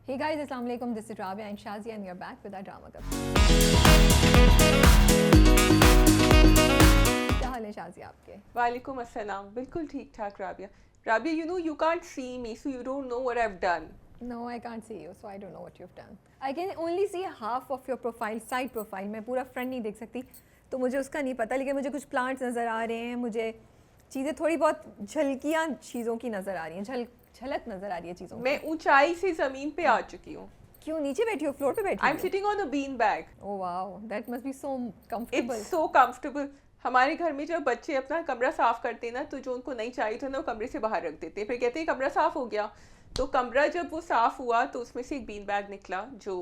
Hey guys, Assalamu alaikum. This is Rabia and Shazia and we are back with our drama club. क्या हाल है शाजिया आपके? वालेकुम अस्सलाम. बिल्कुल ठीक ठाक Rabia. Rabia, you know you can't see me, so you don't know what I've done. No, I can't see you, so I don't know what you've done. I can only see half of your profile, side profile. मैं पूरा front नहीं देख सकती, तो मुझे उसका नहीं पता. लेकिन मुझे कुछ प्लांट्स नज़र आ रहे हैं, मुझे चीज़ें थोड़ी बहुत झलकियाँ चीज़ों की नज़र आ रही हैं, झलक नज़र आ रही है चीज़ों की. मैं ऊंचाई से ज़मीन पे आ चुकी हूँ. क्यों नीचे बैठी हो, फ्लोर पे बैठी हो? I'm sitting on a bean bag. Oh wow, that must be so comfortable. It's so comfortable. हमारे घर में जब बच्चे अपना कमरा साफ करते हैं ना, तो जो उनको नहीं चाहिए था ना, वो कमरे से बाहर रख देते, फिर कहते हैं कमरा साफ हो गया. तो कमरा जब वो साफ हुआ तो उसमें से एक बीन बैग निकला जो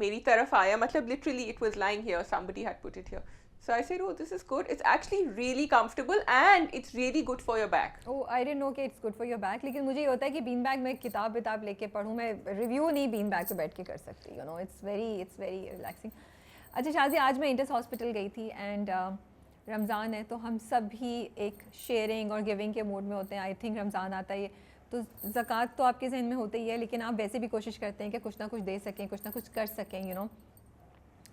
मेरी तरफ आया. मतलब literally it was lying here, somebody had put it here. So I said, oh, this is good. It's actually really comfortable and it's really good for your back. Oh, I didn't know कि it's good for your back. लेकिन मुझे ये होता है कि bean bag में किताब लेके पढूं, मैं रिव्यू नहीं बीन बैग पे बैठ के कर सकती. You know, it's very relaxing. अच्छा शाजी, आज मैं इंटस हॉस्पिटल गई थी एंड रमज़ान है तो हम सब भी एक शेयरिंग और गिविंग के मूड में होते हैं. आई थिंक रमज़ान आता है तो ज़कात तो आपके जहन में होता ही है, लेकिन आप वैसे भी कोशिश करते हैं कि कुछ ना कुछ दे सकें, कुछ ना कुछ कर सकें. यू नो,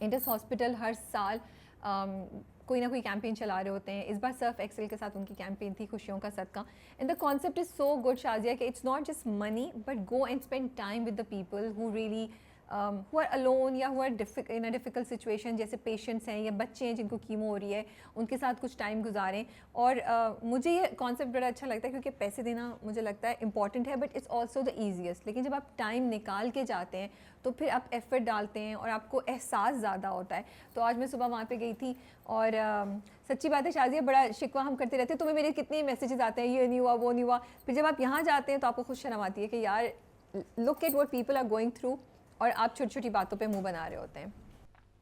इंटस हॉस्पिटल हर साल कोई ना कोई कैंपेन चला रहे होते हैं. इस बार सर्फ एक्सेल के साथ उनकी कैंपेन थी खुशियों का सदका. And the concept is so good Shazia कि it's not just money but go and spend time with the people who really who are alone या who are in a difficult situation, जैसे पेशेंट्स हैं या बच्चे हैं जिनको कीमो हो रही है, उनके साथ कुछ टाइम गुजारें. और मुझे ये कॉन्सेप्ट बड़ा अच्छा लगता है क्योंकि पैसे देना मुझे लगता है इंपॉर्टेंट है but it's also the easiest. लेकिन जब आप टाइम निकाल के जाते हैं तो फिर आप एफर्ट डालते हैं और आपको एहसास ज़्यादा होता है. तो आज मैं सुबह वहाँ पे गई थी और सच्ची बात है शाजिया, बड़ा शिकवा हम करते रहते हैं. तुम्हें मेरे कितने मैसेजेस आते हैं, ये नहीं हुआ वो नहीं हुआ. फिर जब आप यहाँ जाते हैं तो आपको खुद शर्म आती है कि यार look at what people are going through, और आप छोटी छोटी बातों पे मुंह बना रहे होते हैं.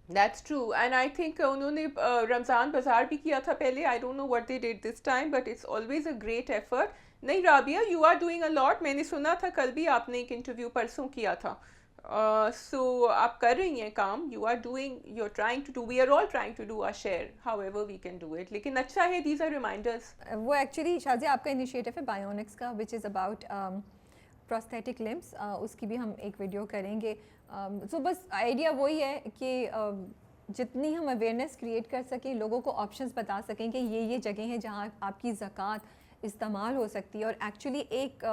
That's true, and I think उन्होंने रमज़ान बाज़ार भी किया था पहले. I don't know what they did this time, but it's always a great effort. नहीं Rabia, you are doing a lot. मैंने सुना था कल भी आपने एक इंटरव्यू परसों किया था. So आप कर रही हैं काम. You are doing, you're trying to do, we are all trying to do our share, however we can do it. लेकिन अच्छा है, these are reminders. वो एक्चुअली शाजिया आपका इनिशिएटिव है बायोनिक्स का, which is about prosthetic limbs. उसकी भी हम एक वीडियो करेंगे. सो बस आइडिया वही है कि जितनी हम अवेयरनेस क्रिएट कर सकें, लोगों को ऑप्शंस बता सकें कि ये जगह हैं जहाँ आपकी ज़कात इस्तेमाल हो सकती है. और एक्चुअली एक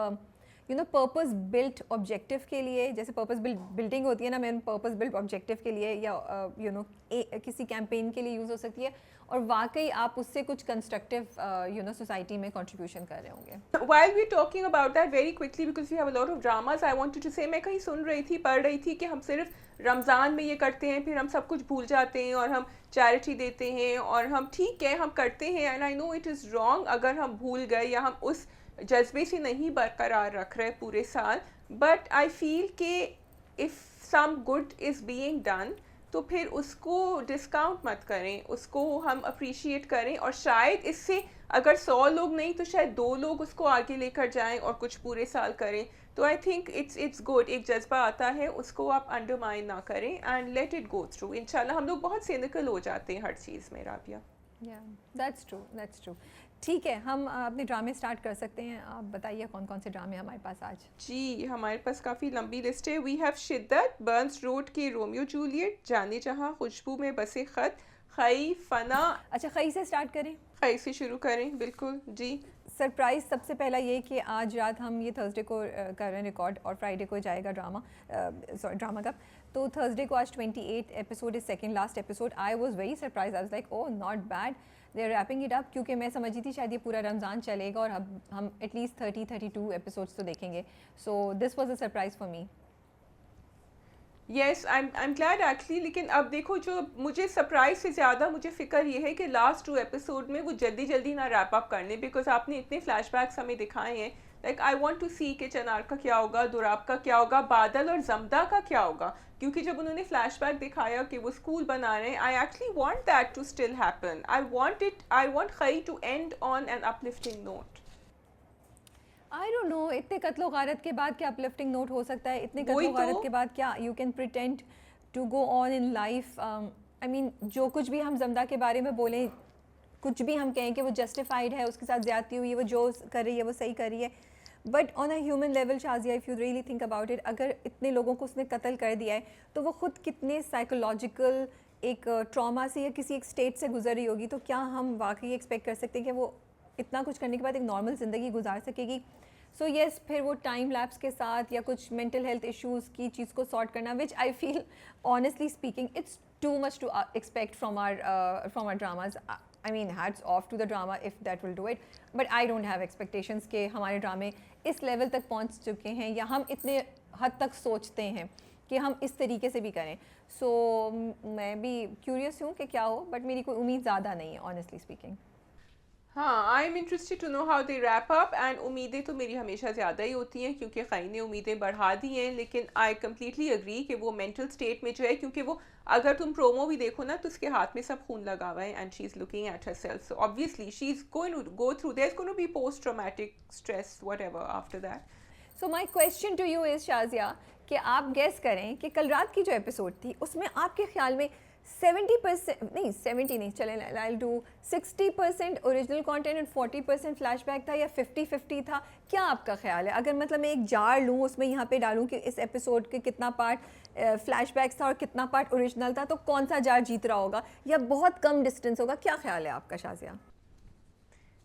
you know purpose built objective के लिए, जैसे पर्पस बिल्डिंग होती है ना, मैन पर्पस बिल्ट ऑब्जेक्टिव के लिए या यू नो किसी कैंपेन के लिए यूज़ हो सकती है. और वाकई आप उससे कुछ कंस्ट्रक्टिव यू नो सोसाइटी में कंट्रीब्यूशन कर रहे होंगे. While we're talking about that very quickly because we have a lot of dramas, I wanted to say, मैं कहीं सुन रही थी, पढ़ रही थी कि हम सिर्फ रमज़ान में ये करते हैं, फिर हम सब कुछ भूल जाते हैं और हम चैरिटी देते हैं और हम ठीक है हम करते हैं. And I know it is wrong अगर हम भूल गए या हम उस जज्बे से नहीं बरकरार रख रहे पूरे साल. बट आई फील कि if some good is being done तो फिर उसको डिस्काउंट मत करें, उसको हम अप्रिशिएट करें. और शायद इससे अगर 100 लोग नहीं तो शायद 2 लोग उसको आगे लेकर जाएं और कुछ पूरे साल करें. तो आई थिंक इट्स गुड. एक जज्बा आता है, उसको आप अंडरमाइन ना करें and let it go through. इंशाल्लाह. हम लोग बहुत सिनिकल हो जाते हैं हर चीज़ में राबिया. That's true. ठीक है, हम अपने ड्रामे स्टार्ट कर सकते हैं. आप बताइए कौन कौन से ड्रामे हमारे पास आज. जी, हमारे पास काफ़ी लंबी लिस्ट है. वी हैव शिद्दत, बर्न्स रोड के रोमियो जूलियट, जाने जहाँ, खुशबू में बसे ख़त, खई, फना. अच्छा, खई से स्टार्ट करें. खई से शुरू करें, बिल्कुल जी. सरप्राइज़ सबसे पहला ये कि आज रात हम ये थर्सडे को कर रहे हैं रिकॉर्ड और फ्राइडे को जाएगा ड्रामा का. तो थर्सडे को आज 28 episode is second last episode. I was very surprise. I was like oh not bad, they are wrapping it up. क्योंकि मैं समझी थी शायद ये पूरा रमज़ान चलेगा और अब हम एटलीस्ट 32 एपिसोड्स तो देखेंगे. So this was a surprise for me. Yes, I am glad actually. लेकिन अब देखो, जो मुझे सरप्राइज से ज़्यादा मुझे फ़िक्र ये है कि लास्ट 2 एपिसोड में वो जल्दी ना रैप अप करने, बिकॉज आपने इतने फ्लैशबैक्स हमें दिखाए हैं. लाइक आई वांट टू सी कि चनार का क्या होगा, दुराब का क्या होगा, बादल और जमदा का क्या होगा. क्योंकि जब उन्होंने फ्लैशबैक दिखाया कि वो स्कूल बना रहे हैं, I actually want that to still happen. I want खई to end on an uplifting note. I don't know, इतने कत्लो गारत के बाद क्या अपलिफ्टिंग नोट हो सकता है? इतने कत्लो गारत के बाद क्या you can pretend to go on in life? I mean, जो कुछ भी हम जमदा के बारे में बोलें, कुछ भी हम कहें कि वो जस्टिफाइड है, उसके साथ ज़्यादती हुई है, वो जो कर रही है वो सही कर रही है, but on a human level Shazia, if you really think about it, अगर इतने लोगों को उसने कत्ल कर दिया है तो वो खुद कितने साइकोलॉजिकल एक ट्रॉमा से या किसी एक स्टेट से गुजर रही होगी, तो क्या हम वाकई एक्सपेक्ट कर सकते हैं कि वो इतना कुछ करने के बाद एक नॉर्मल ज़िंदगी गुजार सकेगी? सो येस, फिर वो टाइम लैप्स के साथ या कुछ मेंटल हेल्थ इश्यूज़ की चीज़ को सॉर्ट करना, which I feel honestly speaking it's too much to expect from our dramas. I mean, hats off to the drama if that will do it, but I don't have expectations कि हमारे ड्रामे इस level तक पहुंच चुके हैं या हम इतने हद तक सोचते हैं कि हम इस तरीके से भी करें. सो मैं भी क्यूरियस हूँ कि क्या हो, बट मेरी कोई उम्मीद ज़्यादा नहीं है ऑनेस्टली स्पीकिंग. हाँ, I am interested to know how they wrap up, and उम्मीदें तो मेरी हमेशा ज़्यादा ही होती हैं क्योंकि ख़ई ने उम्मीदें बढ़ा दी हैं, लेकिन आई कम्प्लीटली अग्री कि वो मेंटल स्टेट में जो है, क्योंकि वो अगर तुम प्रोमो भी देखो ना तो उसके हाथ में सब खून लगा हुआ है, and she is looking at herself, so obviously she is going to go through, there is going to be post traumatic stress whatever after that. So my question to you is Shazia, कि आप guess करें कि कल रात की जो episode थी उसमें आपके ख्याल में 70% नहीं, 70 नहीं, चलें I do 60% original content and 40% flashback था, या 50-50 था? क्या आपका ख्याल है? अगर मतलब मैं एक जार लूँ, उसमें यहाँ पे डालूँ कि इस एपिसोड के कितना पार्ट फ्लैशबैक्स था और कितना पार्ट ओरिजिनल था, तो कौन सा जार जीत रहा होगा, या बहुत कम डिस्टेंस होगा? क्या ख्याल है आपका शाजिया?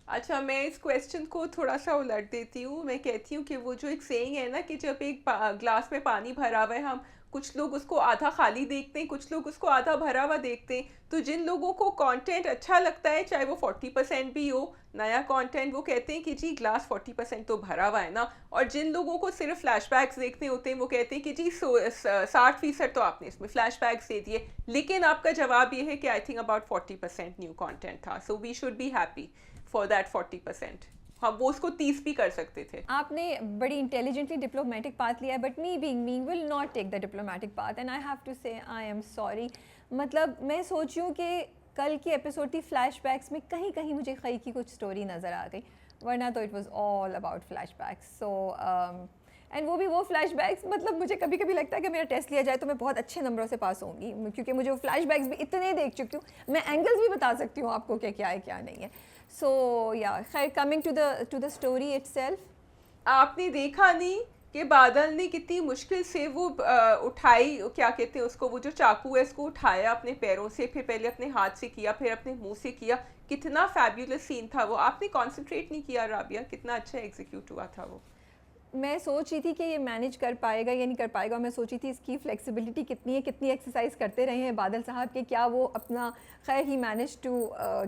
अच्छा, मैं इस क्वेश्चन को थोड़ा सा उलट देती हूँ. मैं कहती हूँ कि वो जो एक सेइंग है ना कि जब एक ग्लास में पानी भरा हुआ है, हम कुछ लोग उसको आधा खाली देखते हैं, कुछ लोग उसको आधा भरा हुआ देखते हैं. तो जिन लोगों को कंटेंट अच्छा लगता है, चाहे वो 40% भी हो नया कंटेंट, वो कहते हैं कि जी ग्लास 40% तो भरा हुआ है ना. और जिन लोगों को सिर्फ फ्लैशबैक्स देखने होते हैं, वो कहते हैं कि जी 60% तो आपने इसमें फ्लैशबैक्स दे दिए. लेकिन आपका जवाब ये है कि I think about 40% new content था, so we should be happy for that 40%. हम वो उसको 30 भी कर सकते थे. आपने बड़ी इंटेलिजेंटली डिप्लोमेटिक पाथ लिया है, but me being me will not take the diplomatic path, and I have to say I am sorry. मतलब मैं सोची हूँ कि कल की एपिसोड थी, फ्लैशबैक्स में कहीं कहीं मुझे खई की कुछ स्टोरी नज़र आ गई, वरना तो it was all about flashbacks. So and वो फ्लैशबैक्स, मतलब मुझे कभी कभी लगता है कि मेरा टेस्ट लिया जाए तो मैं बहुत अच्छे नंबरों से पास होंगी, क्योंकि मुझे वो फ्लैशबैक्स भी इतने देख चुकी हूँ, मैं एंगल्स भी बता सकती हूँ आपको कि क्या है क्या नहीं है. सो या खैर, coming to the story itself, आपने देखा नहीं कि बादल ने कितनी मुश्किल से वो उठाई, क्या कहते हैं उसको, वो जो चाकू है उसको उठाया अपने पैरों से, फिर पहले अपने हाथ से किया, फिर अपने मुंह से किया. कितना फैब्युलस सीन था वो. आपने कॉन्सेंट्रेट नहीं किया राबिया? कितना अच्छा एग्जीक्यूट हुआ था वो. मैं सोच रही थी कि ये मैनेज कर पाएगा या नहीं कर पाएगा. मैं सोची थी इसकी फ्लेक्सिबिलिटी कितनी है, कितनी एक्सरसाइज करते रहे हैं बादल साहब के, क्या वो अपना, खैर he manage to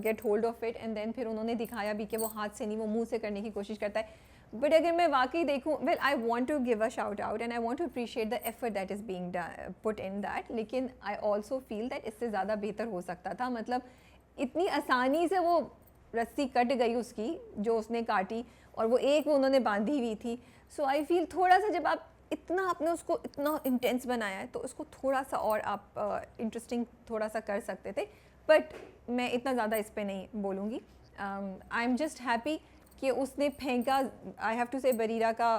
get hold of it, and then फिर उन्होंने दिखाया भी कि वो हाथ से नहीं, वो मुंह से करने की कोशिश करता है. बट अगर मैं वाकई देखूँ, well I want to give a shout out and I want to appreciate the effort that is being put in that, लेकिन आई ऑल्सो फील दैट इससे ज़्यादा बेहतर हो सकता था. मतलब इतनी आसानी से वो रस्सी कट गई उसकी जो उसने काटी, और वो उन्होंने बांधी हुई थी. सो आई फील थोड़ा सा, जब आप इतना आपने उसको इतना इंटेंस बनाया है, तो उसको थोड़ा सा और आप इंटरेस्टिंग थोड़ा सा कर सकते थे. बट मैं इतना ज़्यादा इस पर नहीं बोलूँगी. आई एम जस्ट हैप्पी कि उसने फेंका. आई हैव टू से बरीरा का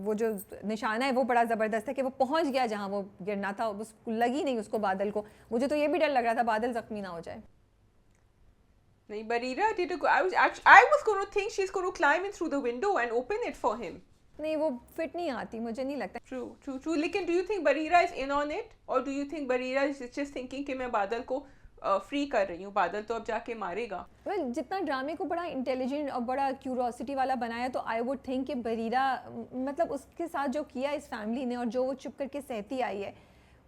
वो जो निशाना है वो बड़ा ज़बरदस्त है कि वो पहुंच गया जहां वो गिरना था, उसको लगी नहीं उसको बादल को. मुझे तो ये भी डर लग रहा था बादल ज़ख्मी ना हो जाए. नहीं, Barira did a good. I was going to think she's going to climb in through the window and open it for him. नहीं, वो फिट नहीं आती, मुझे नहीं लगता. True. लेकिन do you think Barira is in on it, or do you think Barira is just thinking कि मैं बादल को फ्री कर रही हूँ, बादल तो अब जाके मारेगा. वेल, जितना ड्रामे को बड़ा इंटेलिजेंट और बड़ा क्यूरोसिटी वाला बनाया, तो आई वुड थिंक कि बरीरा, मतलब उसके साथ जो किया इस फैमिली ने और जो वो चुप करके सहती आई है,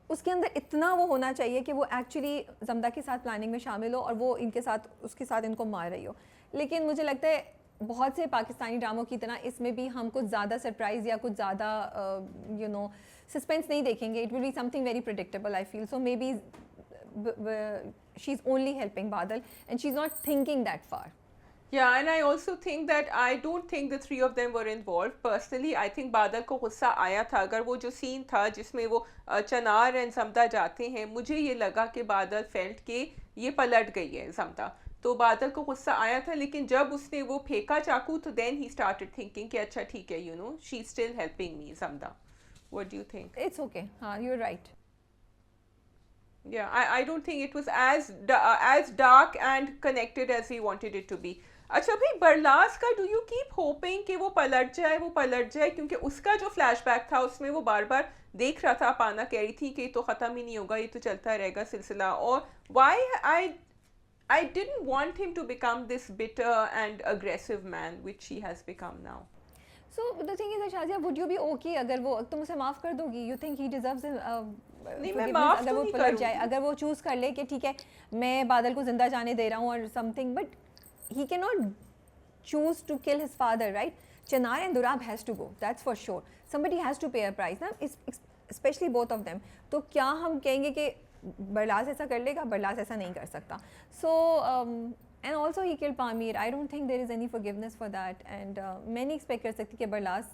उसके अंदर इतना वो होना चाहिए कि वो एक्चुअली जमदा के साथ प्लानिंग में शामिल हो और वो इनके साथ, उसके साथ इनको मार रही हो. लेकिन मुझे लगता है बहुत से पाकिस्तानी ड्रामों की तरह इसमें भी हम कुछ ज़्यादा सरप्राइज़ या कुछ ज़्यादा सस्पेंस नहीं देखेंगे. It will be something very predictable, I feel. So may be she's only helping Badal and she's not thinking that far. Yeah, and I also think that I don't think the three of them were involved. Personally, I think बादल को गुस्सा आया था. अगर वो जो scene था जिसमें वो चनार एंड जमदा जाते हैं, मुझे ये लगा कि बादल फेल्ट के ये पलट गई है जमदा, तो बादल को गुस्सा आया था. लेकिन जब उसने वो फेंका चाकू, तो देन ही स्टार्टेड थिंकिंग कि अच्छा ठीक है, you know, she still helping me जमदा. What do you think? It's okay. हाँ, you're right. Yeah, I don't think it was as dark and connected as we wanted it to be. अच्छा भाई, बरलास का do you keep hopping कि वो पलट जाए, क्योंकि उसका जो फ्लैशबैक था उसमें वो बार बार देख रहा था, पाना कह रही थी कि ये तो ख़त्म ही नहीं होगा, ये तो चलता रहेगा सिलसिला, और why I didn't want him to become this bitter and aggressive man which he has become now. So the thing is, Shazia, would you be okay अगर वो तुम उसे माफ़ कर दोगी? You think he deserves नहीं, मैं forgiveness माफ अगर तो वो नहीं पलट जाए, करूंगी। अगर वो चूज़ कर ले कि ठीक है मैं बादल को जिंदा जाने दे रहा हूँ और something, but he cannot choose to kill his father, right? Chinar and Durab has to go, that's for sure. Somebody has to pay a price ना, especially both of them. तो क्या हम कहेंगे कि बरलास ऐसा कर लेगा? बरलास ऐसा नहीं कर सकता. So and also he killed Pamir. I don't think there is any forgiveness for that. And मैं नहीं expect कर सकती कि बरलास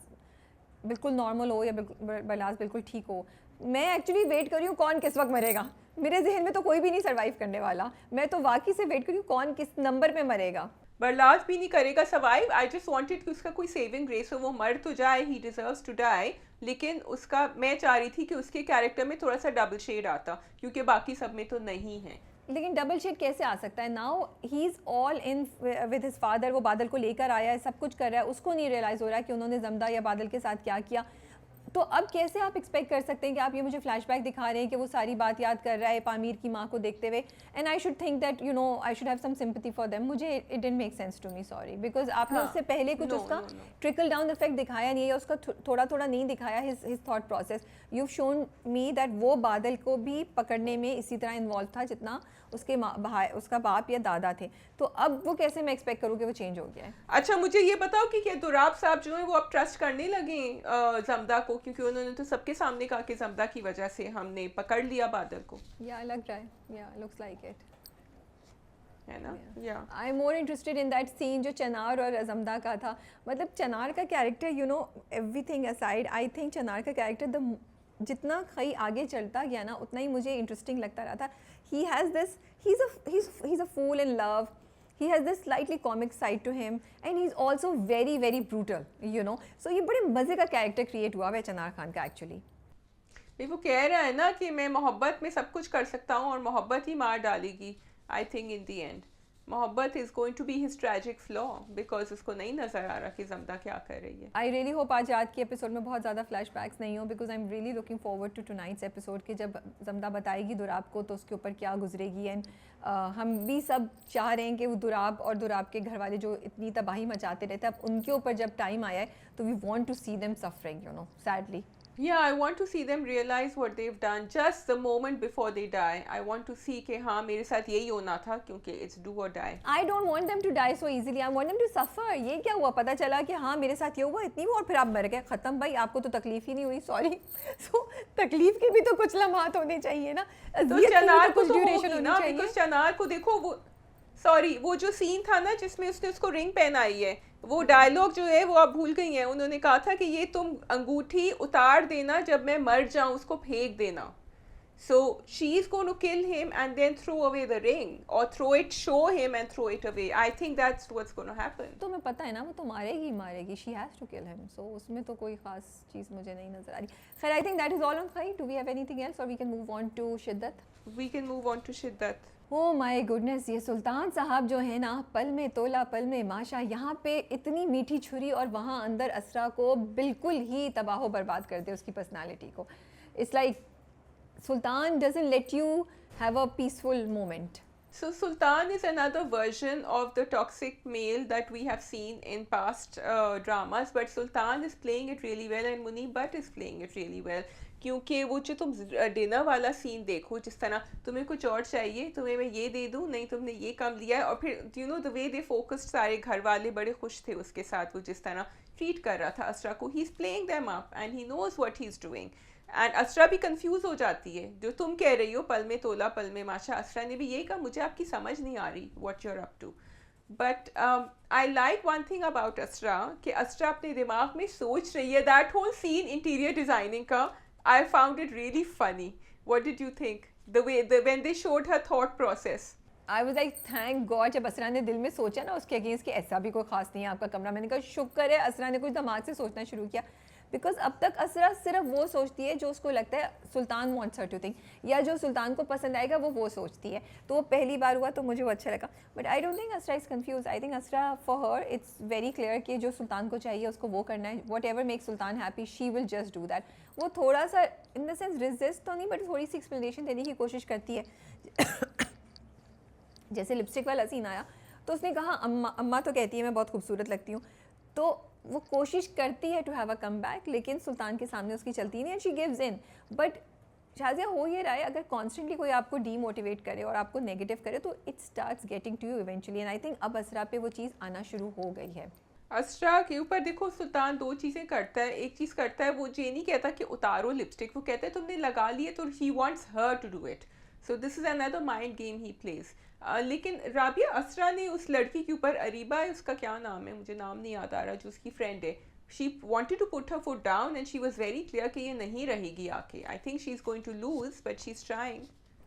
बिल्कुल नॉर्मल हो या बरलास बिल्कुल ठीक हो. मैं एक्चुअली वेट कर रही हूँ कौन किस वक्त मरेगा. मेरे जहन में तो कोई भी नहीं सर्वाइव करने वाला. मैं तो वाकई से वेट कर रही हूँ कौन किस नंबर पे मरेगा. बरलास भी नहीं करेगा सर्वाइव. आई जस्ट वांटेड कि उसका कोई सेविंग ग्रेस हो, वो मर तो जाए, ही डिजर्व्स टू डाई, लेकिन उसका मैं चाह रही थी कि उसके कैरेक्टर में थोड़ा सा डबल शेड आता, क्योंकि बाकी सब में तो नहीं है. लेकिन डबल शेड कैसे आ सकता है? Now he is all in with his father. वो बादल को लेकर आया है, सब कुछ कर रहा है, उसको नहीं रियलाइज़ हो रहा है कि उन्होंने जमदा या बादल के साथ क्या किया. तो अब कैसे आप एक्सपेक्ट कर सकते हैं कि आप ये मुझे फ्लैशबैक दिखा रहे हैं कि वो सारी बात याद कर रहा है पामीर की माँ को देखते हुए, and I should think that you know I should have some sympathy for them. मुझे it didn't make sense to me, sorry, because आपने हाँ, उससे पहले कुछ उसका ट्रिकल डाउन इफेक्ट दिखाया नहीं है, उसका थोड़ा थोड़ा नहीं दिखाया his thought process. You shown me that वो बादल को भी पकड़ने में इसी तरह इन्वॉल्व था जितना उसके उसका बाप या दादा थे. तो अब वो कैसे मैं एक्सपेक्ट करूँ कि वो चेंज हो गया है? अच्छा मुझे ये बताओ कि क्या दुराब साहब जो है वो अब ट्रस्ट करने लगे जमदा को, क्योंकि उन्होंने तो सबके सामने कहा कि जमदा की वजह से हमने पकड़ लिया बादल को. या लग रहा है, या लुक्स लाइक इट, है ना. या I am more interested in that scene जो चनार और जमदा का था. मतलब चनार का character, you know, everything aside, I think Chanar का कैरेक्टर जितना कहीं आगे चलता गया ना उतना ही मुझे इंटरेस्टिंग लगता रहा था. He has this, he's a fool in love. He has this slightly comic side to him, and he's also very very brutal, you know. So ये बड़े मज़े का कैरेक्टर क्रिएट हुआ है चनार खान का एक्चुअली. वो कह रहा है ना कि मैं मोहब्बत में सब कुछ कर सकता हूँ और मोहब्बत ही मार डालेगी. I think in the end mohabbat is going to be his tragic flaw, because उसको नहीं नजर आ रहा कि जमदा क्या कर रही है. आई रियली होप आज रात के एपिसोड में बहुत ज़्यादा फ्लैशबैक्स नहीं हो, because I am really looking forward to tonight's episode कि जब जमदा बताएगी दुराब को तो उसके ऊपर क्या गुजरेगी. एंड हम भी सब चाह रहे हैं कि वो दुराब और दुराब के घर वाले जो इतनी तबाही मचाते रहते हैं, अब उनके ऊपर जब टाइम आया है तो we want to see them suffering, you know, sadly. Yeah, I want to see them realize what they've done just the moment before they die. I want to see कि हाँ मेरे साथ यही होना था, क्योंकि it's do or die. I don't want them to die so easily. I want them to suffer. ये क्या हुआ? पता चला कि हाँ मेरे साथ ये हुआ, इतनी हुआ और फिर आप मर गए, ख़त्म. भाई आपको तो तकलीफ ही नहीं हुई, सॉरी. So तकलीफ के भी तो कुछ लम्हात होने चाहिए ना. तो चनार को तो होगी ना, because चनार को देखो वो, सॉरी, वो जो सीन था ना जिसमें उसने उसको रिंग पहनाई है, वो डायलॉग जो है वो आप भूल गई हैं. उन्होंने कहा था कि ये तुम अंगूठी उतार देना जब मैं मर जाऊं, उसको फेंक देना. So she is going to kill him and then throw away the ring, और throw it, show him and throw it away. I think that's what's going to happen. तो मैं पता है ना वो तो मारेगी. She has to kill him. So उसमें तो कोई खास चीज़ मुझे नहीं नजर आ रही. खैर, I think that is all on Khaie. Do we have anything else और we can move on to Shiddat? We can move on to Shiddat. Oh my goodness, ये सुल्तान साहब जो है ना, पल में तोला पल में माशा, यहाँ पे इतनी मीठी छुरी और वहाँ अंदर असरा को बिल्कुल ही तबाह बर्बाद कर दे उसकी पर्सनालिटी को. It's like Sultan doesn't let you have a peaceful moment. So Sultan is another version of the toxic male that we have seen in past dramas, but Sultan is playing it really well and Munib Butt is playing it really well. क्योंकि वो जो तुम dinner वाला scene देखो, जिस तरह तुम्हें कुछ और चाहिए, तुम्हें मैं ये दे दूँ, नहीं तुमने ये कम लिया है, और फिर you know the way they focused, सारे घर वाले बड़े खुश थे उसके साथ, वो जिस तरह ट्रीट कर रहा था असरा को. He is playing them up and he knows what he is doing. And Asra भी कंफ्यूज हो जाती है, जो तुम कह रही हो पल में तोला पल में माशा. असरा ने भी यही कहा, मुझे आपकी समझ नहीं आ रही what you are up to. But I like one thing about Asra, कि असरा अपने दिमाग में सोच रही है. That whole scene interior designing का, I found it really funny. What did you think? The way when they showed her thought process. I was like, thank God, जब असरा ने दिल में सोचा ना उसके अगेंस्ट कि ऐसा भी कोई खास नहीं है आपका कमरा, मैंने कहा शुक्र है असरा ने कुछ दिमाग से सोचना शुरू किया. बिकॉज अब तक असरा सिर्फ वो सोचती है जो उसको लगता है सुल्तान वांट्स हर टू थिंक, या जो सुल्तान को पसंद आएगा वो सोचती है। तो वो पहली बार हुआ तो मुझे वो अच्छा लगा, but I don't think Asra is confuse. I think Asra for her it's very clear कि जो सुल्तान को चाहिए उसको वो करना है, what ever make Sultan happy she will just do that. वो थोड़ा सा इन द सेंस रेजिस्ट तो नहीं, बट थोड़ी सी एक्सप्लेनेशन देने की कोशिश करती है। जैसे लिपस्टिक वाला सीन आया तो उसने कहा अम्मा, अम्मा तो कहती है मैं बहुत खूबसूरत लगती हूँ, तो वो कोशिश करती है to have a come back, लेकिन सुल्तान के सामने उसकी चलती नहीं, and she gives in. But Shazia हो ये रहा है, अगर कॉन्स्टेंटली कोई आपको डीमोटिवेट करे और आपको नेगेटिव करे तो it starts getting to you eventually, and I think अब असरा पे वो चीज़ आना शुरू हो गई है। असरा के ऊपर देखो सुल्तान दो चीज़ें करता है। एक चीज़ करता है, वो ये नहीं कहता कि उतारो लिपस्टिक, वो कहता है तुमने लगा लिए तो he wants her to do it. So this is another mind game he plays. लेकिन राबिया, असरा ने उस लड़की के ऊपर, अरीबा है उसका क्या नाम है, मुझे नाम नहीं याद आ रहा, जो उसकी फ्रेंड है, she wanted to put her foot down and she was very clear कि ये नहीं रहेगी आके। I think she's going to lose but she's trying।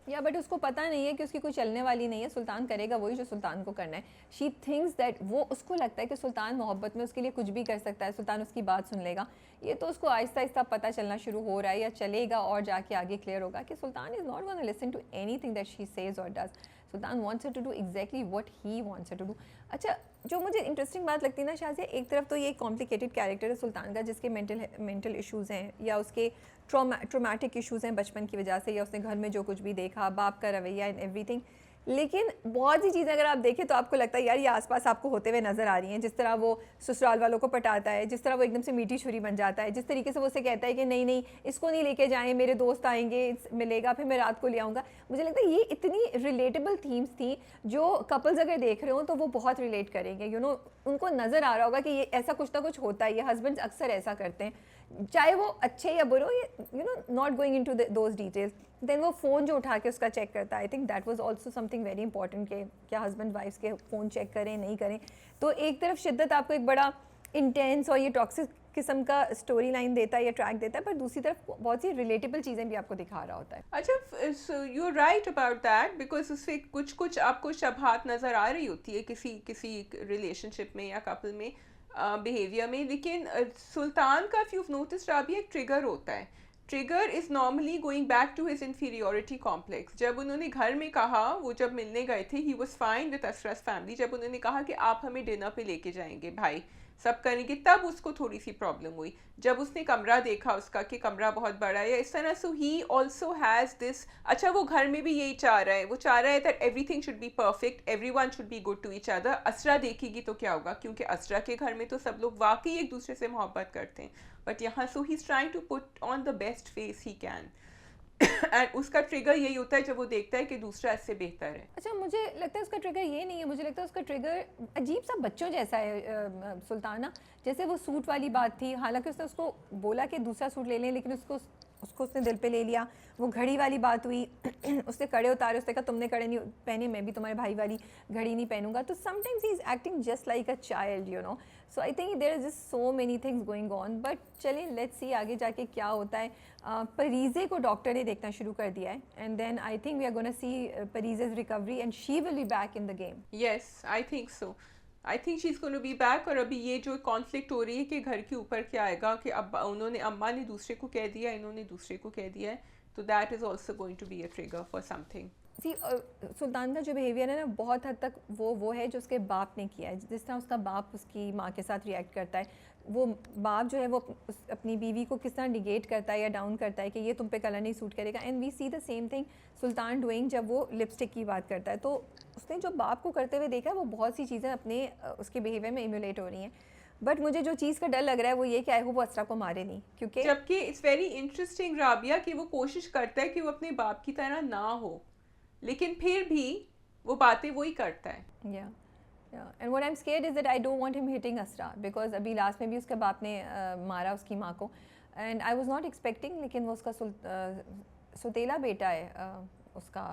या बट उसको पता नहीं है कि उसकी कोई चलने वाली नहीं है, सुल्तान करेगा वही जो सुल्तान को करना है। शी थिंक्स दैट, वो उसको लगता है कि सुल्तान मोहब्बत में उसके लिए कुछ भी कर सकता है, सुल्तान उसकी बात सुन लेगा। ये तो उसको आहिस्ता आहिस्ता पता चलना शुरू हो रहा है, या चलेगा और जाके आगे क्लियर होगा कि Sultan is not gonna listen to anything that she says और does. Sultan wants her to do exactly what he wants her to do. अच्छा, जो मुझे इंटरेस्टिंग बात लगती है ना शाज़िया, एक तरफ तो ये कॉम्प्लिकेटेड कैरेक्टर है सुल्तान का, जिसके मेंटल इश्यूज़ हैं या उसके ट्रोमैटिक इश्यूज़ हैं बचपन की वजह से, या उसने घर में जो कुछ भी देखा, बाप का रवैया एंड एवरीथिंग। लेकिन बहुत सी चीज़ें अगर आप देखें तो आपको लगता है यार ये आसपास आपको होते हुए नज़र आ रही हैं। जिस तरह वो ससुराल वालों को पटाता है, जिस तरह वो एकदम से मीठी छुरी बन जाता है, जिस तरीके से वो उसे कहता है कि नहीं नहीं इसको नहीं लेके जाएं, मेरे दोस्त आएंगे, मिलेगा, फिर मैं रात को ले आऊँगा। मुझे लगता है ये इतनी रिलेटेबल थीम्स थी जो कपल्स अगर देख रहे हो तो वो बहुत रिलेट करेंगे। यू नो, उनको नज़र आ रहा होगा कि ये ऐसा कुछ ना कुछ होता है, ये हस्बैंड्स अक्सर ऐसा करते हैं, चाहे वो अच्छे या बुरे हो, you know, not going into those details. Then वो फ़ोन जो उठा के उसका चेक करता है, I think that was also something very important कि क्या हस्बैंड वाइफ्स के फ़ोन चेक करें नहीं करें। तो एक तरफ शिद्दत आपको एक बड़ा इंटेंस और ये टॉक्सिक किस्म का स्टोरी लाइन देता है या ट्रैक देता है, पर दूसरी तरफ बहुत सी रिलेटेबल चीज़ें भी आपको दिखा रहा होता है। अच्छा, you are right about that, because उससे कुछ कुछ आपको शबहात नज़र आ रही होती है किसी रिलेशनशिप में या कपल में, बिहेवियर में। लेकिन सुल्तान का, इफ यू नोटिस राबिया, एक ट्रिगर होता है। Trigger is normally going back to his inferiority complex. जब उन्होंने घर में कहा, वो जब मिलने गए थे, he was fine with Asra's family, जब उन्होंने कहा कि आप हमें डिनर पे लेके जाएंगे भाई, सब करेंगे, तब उसको थोड़ी सी प्रॉब्लम हुई। जब उसने कमरा देखा उसका कि कमरा बहुत बड़ा है या इस तरह, सो ही ऑल्सो हैज़ दिस। अच्छा, वो घर में भी यही चाह रहा है, वो चाह रहा है that everything should be perfect, everyone should be good to each other. Asra देखेगी तो क्या होगा, क्योंकि असरा के घर में तो सब लोग वाकई एक दूसरे से मोहब्बत करते हैं, बट यहाँ so he is trying to put on the best face he can. And उसका ट्रिगर यही होता है जब वो देखता है कि दूसरा इससे बेहतर है। अच्छा, मुझे लगता है उसका ट्रिगर ये नहीं है, मुझे लगता है उसका ट्रिगर अजीब सा बच्चों जैसा है सुल्ताना। जैसे वो सूट वाली बात थी, हालांकि उसने उसको बोला कि दूसरा सूट ले लें, लेकिन उसको उसने दिल पे ले लिया। वो घड़ी वाली बात हुई, उसने कड़े उतारे, उसने कहा तुमने कड़े नहीं पहने, मैं भी तुम्हारे भाई वाली घड़ी नहीं पहनूंगा। तो sometimes he is acting just like a child, you know. So I think there is just so many things going on, but चलिए लेट्स सी आगे जाके क्या होता है। परीज़े को डॉक्टर ने देखना शुरू कर दिया है, and then I think we are gonna see Parizay's recovery and she will be back in the game. Yes, I think so. I think she is going to be back. और अभी ये जो कॉन्फ्लिक्ट हो रही है कि घर के ऊपर क्या आएगा, कि अब उन्होंने, अम्मा ने दूसरे को कह दिया, इन्होंने दूसरे को कह दिया है, तो that is also going to be a trigger for something. See Sultan का जो बिहेवियर है ना, बहुत हद तक वो है जो उसके बाप ने किया है। जिस तरह उसका बाप उसकी माँ के साथ रिएक्ट करता है, वो बाप जो है वो अपनी बीवी को किस तरह निगेट करता है या डाउन करता है कि ये तुम पे कलर नहीं सूट करेगा। And we see the same thing Sultan doing जब वो लिपस्टिक की बात करता है। तो उसने जो बाप को करते हुए देखा है, वो बहुत सी चीज़ें अपने उसके बिहेवियर में इम्यूलेट हो रही हैं। बट मुझे जो चीज़ का डर लग रहा है वो ये कि आई होप वो असरा को मारे नहीं, क्योंकि जबकि इट्स वेरी इंटरेस्टिंग राबिया कि वो कोशिश करता है कि वो अपने बाप की तरह ना हो, लेकिन फिर भी वो बातें वही करता है। Yeah, and what I'm scared is that I don't want him hitting Asra, because अभी लास्ट में भी उसके बाप ने मारा उसकी माँ को, and I was not expecting, लेकिन वो उसका सुतेला बेटा है उसका,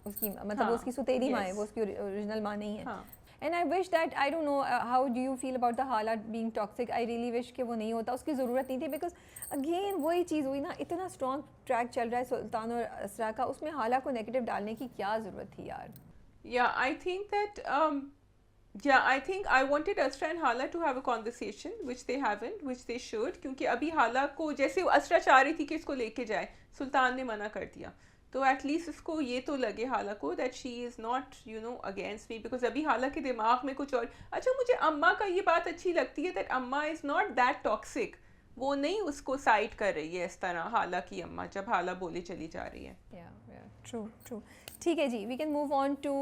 उसकी मतलब हाँ, वो उसकी सुतेली माँ है, yes. वो उसकी ओरिजिनल माँ नहीं है। हाँ. And I wish that, I don't know how do you feel about the हाला being toxic. I really wish कि वो नहीं होता, उसकी ज़रूरत नहीं थी, because again वही चीज़ हुई ना, इतना स्ट्रॉन्ग ट्रैक चल रहा है सुल्तान और असरा का, उसमें हाला को नेगेटिव डालने की क्या ज़रूरत थी यार। Yeah, I think that Yeah, I think I wanted Asra and Hala to have a conversation, which they haven't, which they should, क्योंकि अभी हाला को जैसे असरा चाह रही थी कि इसको लेके जाए, सुल्तान ने मना कर दिया, तो एटलीस्ट इसको ये तो लगे हाला को that she is not against me, because अभी हाला के दिमाग में कुछ और। अच्छा, मुझे अम्मा का ये बात अच्छी लगती है दैट अम्मा इज़ नॉट दैट टॉक्सिक, वो नहीं उसको साइड कर रही है इस तरह हाला की अम्मा, जब हाला बोले चली जा रही है। True true. ठीक है जी, we can move on to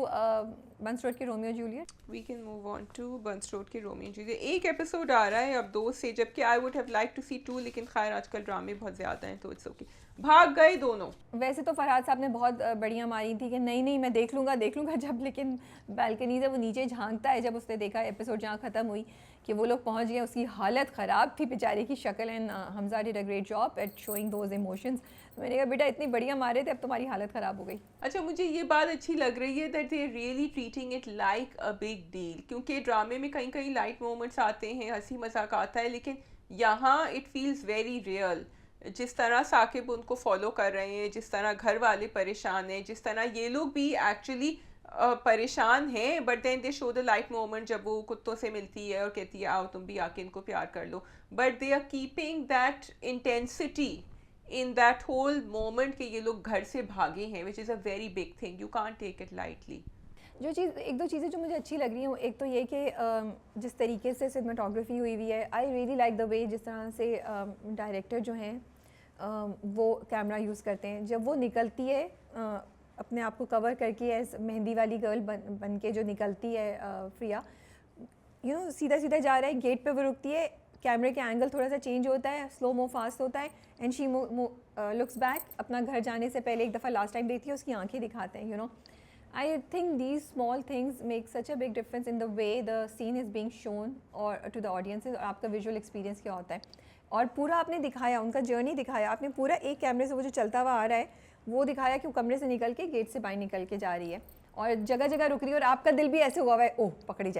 Burns Road के Romeo Juliet. We can move on to Burns Road के रोमियो जूलियट। एक एपिसोड आ रहा है अब 2 से, जबकि I would have like to see 2, लेकिन खैर आजकल ड्रामे बहुत ज़्यादा हैं तो इट्स ओके। भाग गए दोनों। वैसे तो फरहाद साहब ने बहुत बढ़िया मारी थी कि नहीं नहीं मैं देख लूँगा जब, लेकिन बालकनी से वो नीचे झांकता है, जब उसने देखा एपिसोड जहाँ ख़त्म हुई कि वो लोग पहुँच गए, उसकी हालत ख़राब थी बेचारे की शक्ल, and Hamza did a great job eight showing those emotions. मैंने कहा बेटा इतनी बढ़िया मारे थे, अब तुम्हारी हालत ख़राब हो गई। अच्छा, मुझे ये बात अच्छी लग रही है that they are really treating it like a big deal, क्योंकि ड्रामे में कहीं कहीं लाइट मोमेंट्स आते हैं, हंसी मजाक आता है, लेकिन यहाँ इट फील्स वेरी रियल। जिस तरह साकिब उनको फॉलो कर रहे हैं, जिस तरह घर वाले परेशान हैं, जिस तरह ये लोग भी एक्चुअली परेशान हैं, but then they show the light moment जब वो कुत्तों से मिलती है और कहती है आओ तुम भी आके इनको प्यार कर लो, but they are keeping that intensity in that whole moment कि ये लोग घर से भागे हैं, which is a very big thing, you can't take it lightly. जो चीज़, एक दो चीज़ें जो मुझे अच्छी लग रही हैं, एक तो ये कि जिस तरीके से सिनेमाटोग्राफी हुई हुई है, आई रियली लाइक द वे जिस तरह से डायरेक्टर जो हैं वो कैमरा यूज़ करते हैं। जब वो निकलती है अपने आप को कवर करके एज मेहंदी वाली गर्ल बन के जो निकलती है प्रिया, सीधा सीधा जा रहा है, गेट पे वो रुकती है, कैमरे के एंगल थोड़ा सा चेंज होता है, स्लो मो फास्ट होता है, एंड शी लुक्स बैक, अपना घर जाने से पहले एक दफ़ा लास्ट टाइम देखती है, उसकी आंखें दिखाते हैं। I think these small things make such a big difference in the way the scene is being shown or to the audiences, और आपका visual experience क्या होता है, और पूरा आपने दिखाया, उनका जर्नी दिखाया आपने पूरा, एक कैमरे से वो जो चलता हुआ आ रहा है वो दिखाया कि वो कमरे से निकल के गेट से बाहर निकल के जा रही है, और जगह जगह रुक रही है, और आपका दिल भी ऐसे हुआ है, ओह पकड़ी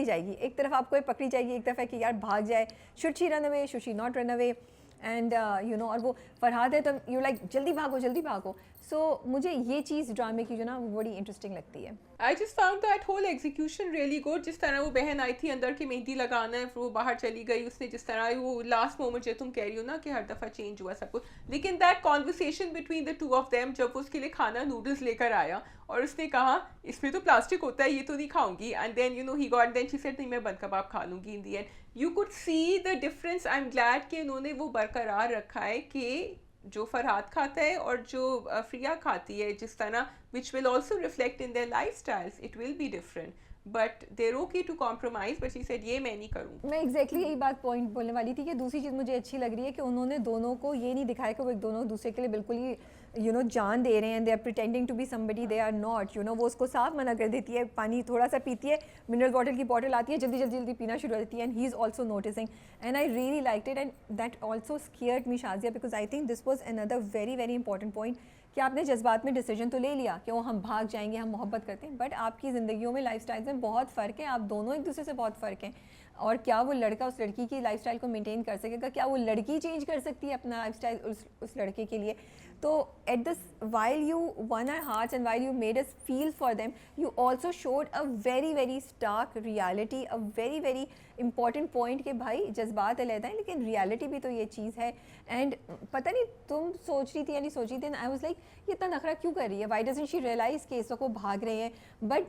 जाएगी, एक तरफ आपको पकड़ी जाएगी, एक तरफ है कि यार भाग जाए, should she run away, should she not run away, and और वो फरहाद है तो यू लाइक जल्दी भागो। सो मुझे ये चीज़ ड्रामे की जो ना वो बड़ी इंटरेस्टिंग लगती है। I just found that whole execution really good. जिस तरह वो बहन आई थी अंदर की मेहंदी लगाना है, फिर वो बाहर चली गई, उसने जिस तरह वो लास्ट मोमेंट जो तुम कह रही हो ना कि हर दफ़ा चेंज हुआ सब कुछ, लेकिन that conversation between the two of them, जब वो उसके लिए खाना नूडल्स लेकर आया और उसने कहा इसमें तो प्लास्टिक होता है, ये तो नहीं खाऊंगी, and then he got, then she said नहीं मैं बंद कबाब खा लूँगी। In the end you could see the difference. I am glad कि उन्होंने वो बरकरार रखा है कि जो फरहाद खाता है और जो फ्रिया खाती है, जिस तरह which will also reflect in their lifestyles, it will be different, but they're okay to compromise, but she said ये मैं नहीं करूँगी। मैं एग्जैक्टली यही बात पॉइंट बोलने वाली थी कि दूसरी चीज़ मुझे अच्छी लग रही है कि उन्होंने दोनों को ये नहीं दिखाया कि वो एक दोनों दूसरे के लिए बिल्कुल ही जान दे रहे हैं, they are pretending to be somebody, they are not. वो उसको साफ मना कर देती है, पानी थोड़ा सा पीती है, मिनरल वाटर की बॉटल आती है, जल्दी पीना शुरू हो जाती है, and he is also noticing, and I really liked it, and that also scared me Shazia, because I think this was another very very important point कि आपने जज्बात में डिसीजन तो ले लिया कि वो हम भाग जाएंगे, हम मोहब्बत करते हैं, बट आपकी ज़िंदगियों में लाइफस्टाइल्स में बहुत फ़र्क है, आप दोनों एक दूसरे से बहुत फ़र्क हैं, और क्या वो लड़का उस लड़की की लाइफस्टाइल को मेंटेन कर सकेगा, क्या वो लड़की चेंज कर सकती है अपना लाइफस्टाइल उस लड़के के लिए। तो at this while you won our hearts and while you made us feel for them, you also showed a very very stark reality, a very very important point कि भाई जज्बात अलग हैं लेकिन रियलिटी भी तो ये चीज़ है। एंड पता नहीं तुम सोच रही थी या नहीं सोच रही थी, आई वाज लाइक ये इतना नखरा क्यों कर रही है, व्हाई डजंट शी रियलाइज कि इस वक्त वो भाग रहे हैं, बट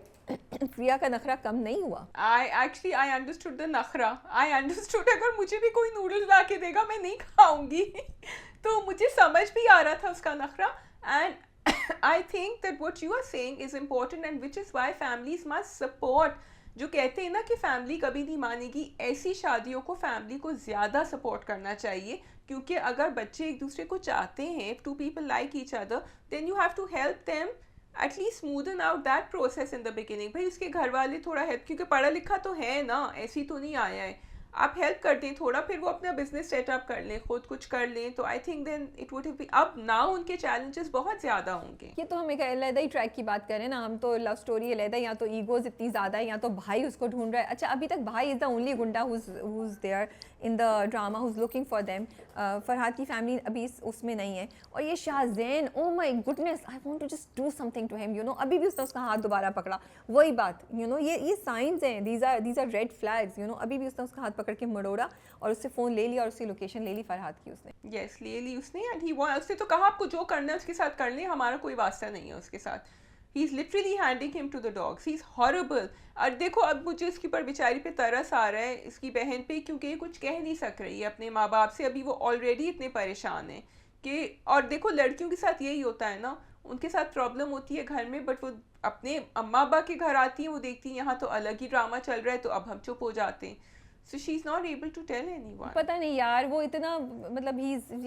प्रिया का नखरा कम नहीं हुआ। आई अंडरस्टूड द नखरा, आई अंडरस्टूड अगर मुझे भी कोई नूडल्स ला के देगा मैं नहीं खाऊंगी तो मुझे समझ भी आ रहा था उसका नखरा। And I think that what you are saying is important, and which is why families must support. जो कहते हैं ना कि फैमिली कभी नहीं मानेगी, ऐसी शादियों को फैमिली को ज़्यादा सपोर्ट करना चाहिए, क्योंकि अगर बच्चे एक दूसरे को चाहते हैं, two people like each other, then you have to help them at least smoothen out that process in the beginning. भाई उसके घर वाले थोड़ा हेल्प, क्योंकि पढ़ा लिखा तो है ना, ऐसी तो नहीं आया है। आप हेल्प कर दें थोड़ा, फिर वो अपना बिजनेस सेटअप कर लें, खुद कुछ कर लें, तो I think then it would have, अब नाउ उनके चैलेंजेस बहुत ज़्यादा होंगे। ये तो हम एक अलग ही ट्रैक की बात करें ना, हम तो लव स्टोरी अलग है, या तो ईगोज इतनी ज़्यादा है, या तो भाई उसको ढूंढ रहा है। अच्छा, अभी तक Bhai is the only goonda who's there in the drama, who's looking for them. Farhad की फैमिली अभी उसमें नहीं है। और ये Shahzain, oh my goodness, I want to just do something to him, you know. अभी भी उसने उसका हाथ दोबारा पकड़ा, वही बात, यू नो, ये साइंस हैं, these are red flags, you know. अभी भी उसने उसका हाथ पकड़ के मरोड़ा और उससे फ़ोन ले लिया और उसकी लोकेशन ले ली फरहाद की उसने। यस, ले ली उसने, एंड ही उसने तो कहा आपको जो करना है उसके साथ कर लें, हमारा कोई वास्ता नहीं है उसके साथ। He is literally handing him to the dogs, he is horrible. और देखो अब मुझे उसकी पर बेचारी पे तरस आ रहा है, इसकी बहन पे, क्योंकि ये कुछ कह नहीं सक रही है अपने माँ बाप से, अभी वो ऑलरेडी इतने परेशान हैं कि, और देखो लड़कियों के साथ यही होता है ना, उनके साथ प्रॉब्लम होती है घर में, बट वो अपने अम्मा अब्बा के घर आती हैं, वो देखती हैं यहाँ तो अलग ही ड्रामा चल रहा है, तो अब हम चुप हो जाते हैं। So she's not able to tell anyone. पता नहीं यार, वो इतना, मतलब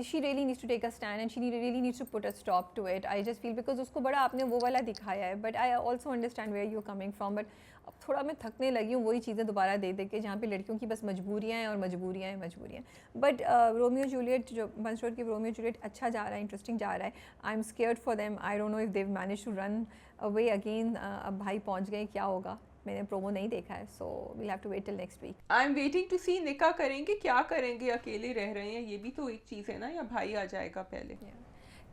she really needs to take a stand and she really needs to put a stop to it. I just feel because उसको बड़ा आपने वो वाला दिखाया है, but I also understand where you're coming from, but अब थोड़ा मैं थकने लगी हूँ वही चीज़ें दोबारा दे के, जहाँ पे लड़कियों की बस मजबूरियाँ हैं और मजबूरियाँ हैं। बट रोमियो जूलियट, जो पंच रोड की रोमियो जूलियट अच्छा जा रहा है, इंटरेस्टिंग जा रहा है। I am scared for them, I don't know if they manage to run away again. अब भाई पहुँच गए, क्या होगा, मैंने प्रोमो नहीं देखा है, so we'll have to wait till next week. I am waiting to see निकाह करेंगे, क्या करेंगे, अकेले रह रहे हैं, ये भी तो एक चीज़ है ना, या भाई आ जाएगा पहले।